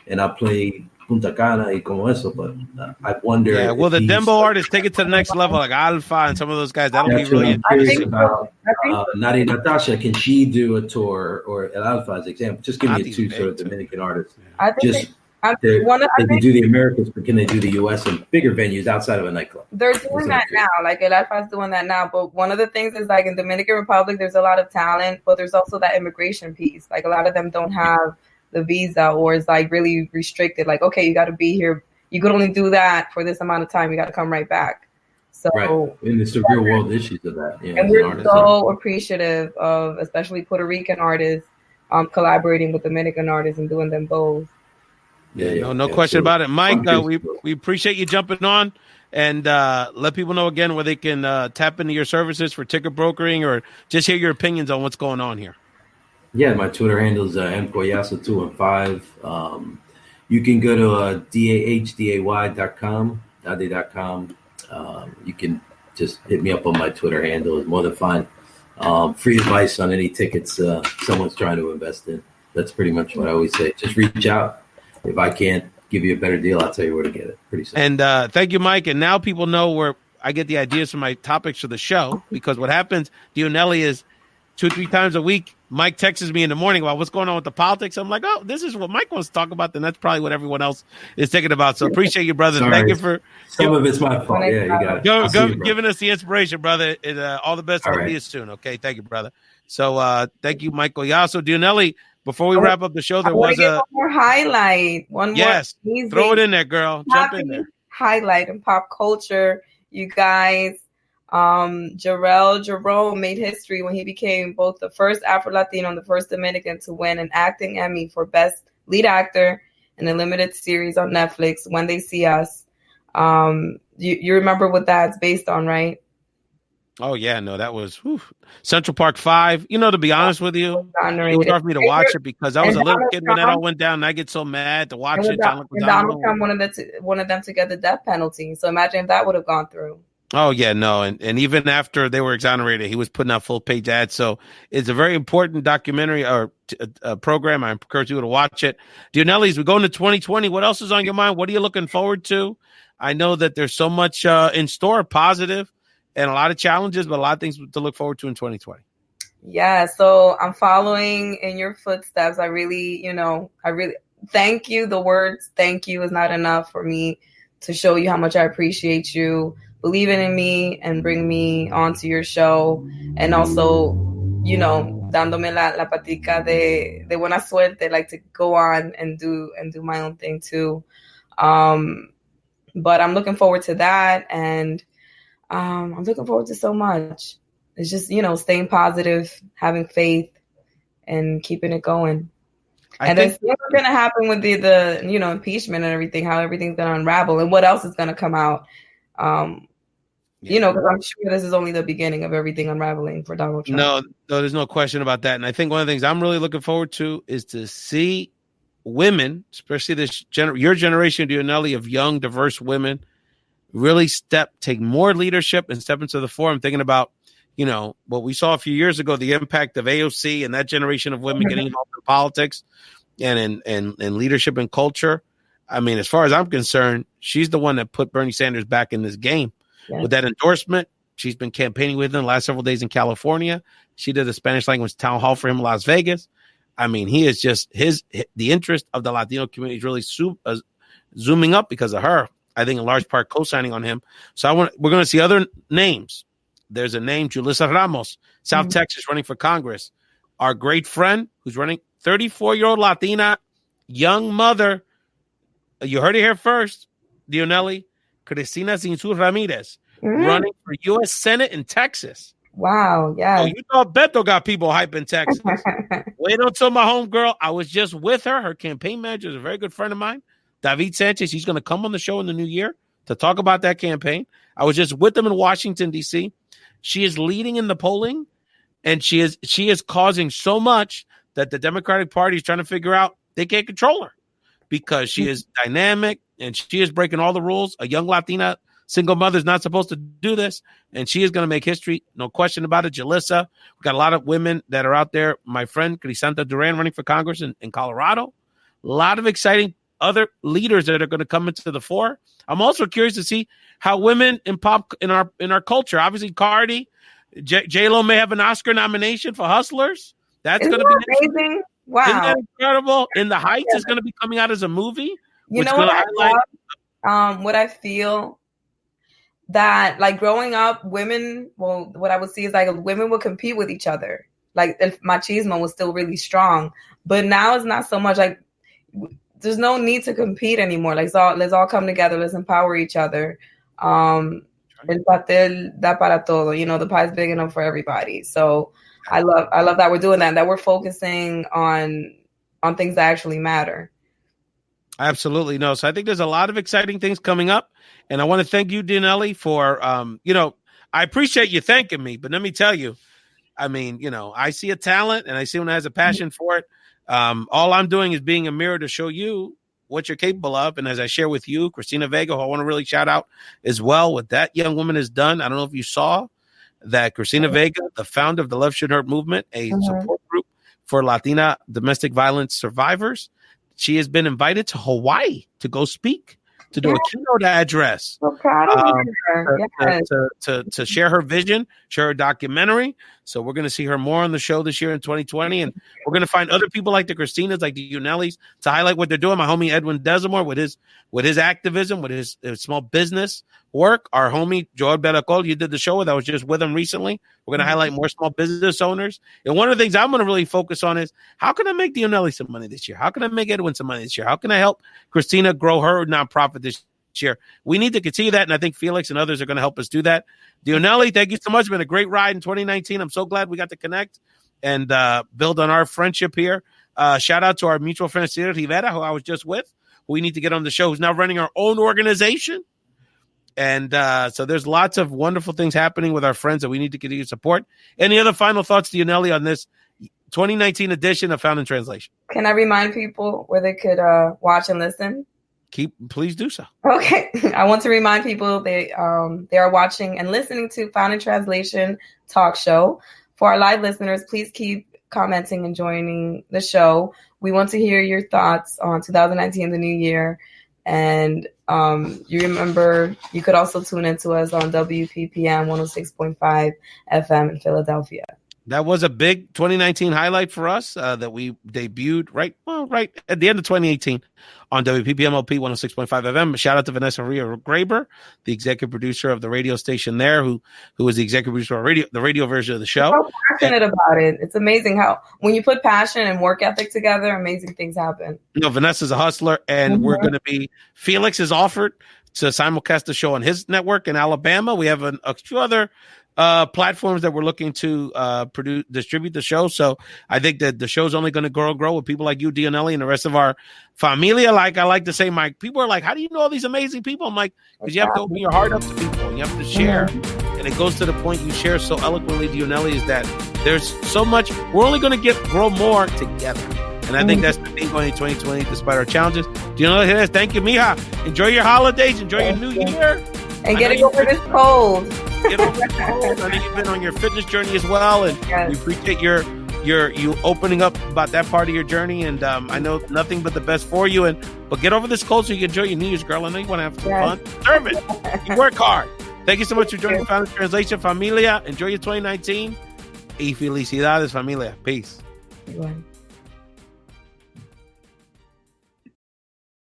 And I'll play Punta Cana y como eso. But I wonder. Yeah, will the Dembo artists take it to the next level, like Alpha and some of those guys? That'll be really interesting. Nadi Natasha, can she do a tour, or El Alfa as example? Just give me two sort of Dominican artists. I think they can do the Americas, but can they do the U.S. and bigger venues outside of a nightclub? They're doing that now. Like El Alfa is doing that now. But one of the things is, like, in Dominican Republic, there's a lot of talent, but there's also that immigration piece. Like, a lot of them don't have the visa, or is like really restricted. Like, okay, you got to be here. You could only do that for this amount of time. You got to come right back. So, and it's the real world issues of that. And we're so appreciative of, especially Puerto Rican artists, collaborating with Dominican artists and doing them both. No question about it, Mike. We appreciate you jumping on, and let people know again where they can tap into your services for ticket brokering, or just hear your opinions on what's going on here. Yeah, my Twitter handle is mcollazo215. You can go to dahday.com. You can just hit me up on my Twitter handle. It's more than fine. Free advice on any tickets someone's trying to invest in. That's pretty much what I always say. Just reach out. If I can't give you a better deal, I'll tell you where to get it. Pretty simple. And thank you, Mike. And now people know where I get the ideas for my topics for the show, because what happens, Dionely, is 2-3 times a week, Mike texts me in the morning about what's going on with the politics. I'm like, oh, this is what Mike wants to talk about. Then that's probably what everyone else is thinking about. So appreciate you, brother. Sorry. Thank you for some of it's my fault. Yeah, you got it. Giving us the inspiration, brother. And, all the best. We'll see you soon. Okay, thank you, brother. So thank you, Mike Collazo. Dionely, before we wrap up the show, there was one more highlight. One more. Throw it in there, girl. Jump in there. Highlight in pop culture, you guys. Jarrell Jerome made history when he became both the first Afro-Latino and the first Dominican to win an acting Emmy for Best Lead Actor in a limited series on Netflix, When They See Us. You remember what that's based on, right? Oh, yeah. No, that was Central Park 5. To be honest with you, it was hard for me to watch it because I was a little kid when that all went down, and I get so mad to watch it. Donald Trump wanted them to get the death penalty. So imagine if that would have gone through. Oh, yeah, no. And even after they were exonerated, he was putting out full-page ads. So it's a very important documentary or program. I encourage you to watch it. Dionely, we go into 2020. What else is on your mind? What are you looking forward to? I know that there's so much in store, positive, and a lot of challenges, but a lot of things to look forward to in 2020. Yeah, so I'm following in your footsteps. I really thank you. The words thank you is not enough for me to show you how much I appreciate you believing in me and bring me onto your show, and also, dándome la patica de buena suerte, like to go on and do my own thing too. But I'm looking forward to that, and I'm looking forward to so much. It's just, staying positive, having faith, and keeping it going. And then what's going to happen with the impeachment and everything, how everything's going to unravel and what else is going to come out. Because I'm sure this is only the beginning of everything unraveling for Donald Trump. No, there's no question about that. And I think one of the things I'm really looking forward to is to see women, especially your generation, Dionely, of young, diverse women, really take more leadership and step into the fore. I'm thinking about, what we saw a few years ago, the impact of AOC and that generation of women getting involved in politics and in leadership and culture. I mean, as far as I'm concerned, she's the one that put Bernie Sanders back in this game. Yes. With that endorsement, she's been campaigning with him the last several days in California. She did a Spanish language town hall for him in Las Vegas. I mean, he is just the interest of the Latino community is really zooming up because of her. I think in large part co-signing on him. So we're going to see other names. There's a name, Julissa Ramos, South Texas, running for Congress. Our great friend who's running, 34-year-old Latina, young mother. You heard it here first, Dionely. Cristina Zinzur Ramirez, running for U.S. Senate in Texas. Wow, yeah. Oh, you know Beto got people hype in Texas. Wait until my homegirl. I was just with her. Her campaign manager is a very good friend of mine, David Sanchez. He's going to come on the show in the new year to talk about that campaign. I was just with them in Washington, D.C. She is leading in the polling, and she is causing so much that the Democratic Party is trying to figure out they can't control her because she is dynamic and she is breaking all the rules. A young Latina single mother is not supposed to do this, and she is going to make history. No question about it. Julissa, we've got a lot of women that are out there. My friend Crisanta Duran running for Congress in Colorado. A lot of exciting other leaders that are going to come into the fore. I'm also curious to see how women in our culture. Obviously, Cardi, J-Lo may have an Oscar nomination for Hustlers. That's going to be amazing. Wow, isn't that incredible? In the Heights is going to be coming out as a movie. You know what I love? What I feel that like growing up, women. Well, what I would see is like women would compete with each other. Like if machismo was still really strong, but now it's not so much. Like there's no need to compete anymore. Like let's all come together. Let's empower each other. El pastel da para todo. The pie's big enough for everybody. So I love that we're doing that we're focusing on things that actually matter. Absolutely. No. So I think there's a lot of exciting things coming up. And I want to thank you, Dionely, for, I appreciate you thanking me, but let me tell you, I mean, I see a talent and I see one that has a passion for it. All I'm doing is being a mirror to show you what you're capable of. And as I share with you, Christina Vega, who I want to really shout out as well, what that young woman has done. I don't know if you saw that Christina Vega, the founder of the Love Should Hurt movement, a support group for Latina domestic violence survivors. She has been invited to Hawaii to go speak, to do a keynote address, so proud of her. To share her vision, share her documentary. So we're going to see her more on the show this year in 2020. And we're going to find other people like the Christinas, like the Dionelys, to highlight what they're doing. My homie Edwin Desamore with his activism, with his small business work. Our homie Joel Beracol, you did the show with. I was just with him recently. We're going to highlight more small business owners. And one of the things I'm going to really focus on is how can I make Dionely some money this year? How can I make Edwin some money this year? How can I help Christina grow her nonprofit this year? We need to continue that, and I think Felix and others are going to help us do that. Dionely, thank you so much. It's been a great ride in 2019. I'm so glad we got to connect and build on our friendship here. Shout out to our mutual friend, Cira Rivera, who I was just with, who we need to get on the show, who's now running our own organization. And so there's lots of wonderful things happening with our friends that we need to continue to support. Any other final thoughts, Dionely, on this 2019 edition of Found in Translation? Can I remind people where they could watch and listen? Please do so. Okay. I want to remind people they are watching and listening to Found in Translation talk show. For our live listeners, please keep commenting and joining the show. We want to hear your thoughts on 2019, the new year. And you remember, you could also tune into us on WPPM 106.5 FM in Philadelphia. That was a big 2019 highlight for us that we debuted right at the end of 2018 on WPPMLP 106.5 FM. Shout out to Vanessa Ria Graber, the executive producer of the radio station there, who is the executive producer of the radio version of the show. I'm so passionate about it. It's amazing how when you put passion and work ethic together, amazing things happen. Vanessa's a hustler, and we're going to be – Felix has offered to simulcast the show on his network in Alabama. We have a few other platforms that we're looking to distribute the show. So I think that the show's only going to grow with people like you, Dionely, and the rest of our familia. Like I like to say, Mike, people are like, how do you know all these amazing people? I'm like, because you have to open your heart up to people and you have to share. And it goes to the point you share so eloquently, Dionely, is that there's so much. We're only going to grow more together. And I think that's the thing going in 2020, despite our challenges. Dionely Reyes, thank you, mija. Enjoy your holidays. Enjoy your new year. And getting over this cold. Get over this cold. I know you've been on your fitness journey as well. And we appreciate you opening up about that part of your journey. And I know nothing but the best for you. But get over this cold so you can enjoy your New Year's, girl. I know you want to have some fun. Serve it. You work hard. Thank you so much for joining Final Translation, familia. Enjoy your 2019. Y felicidades, familia. Peace. Everyone.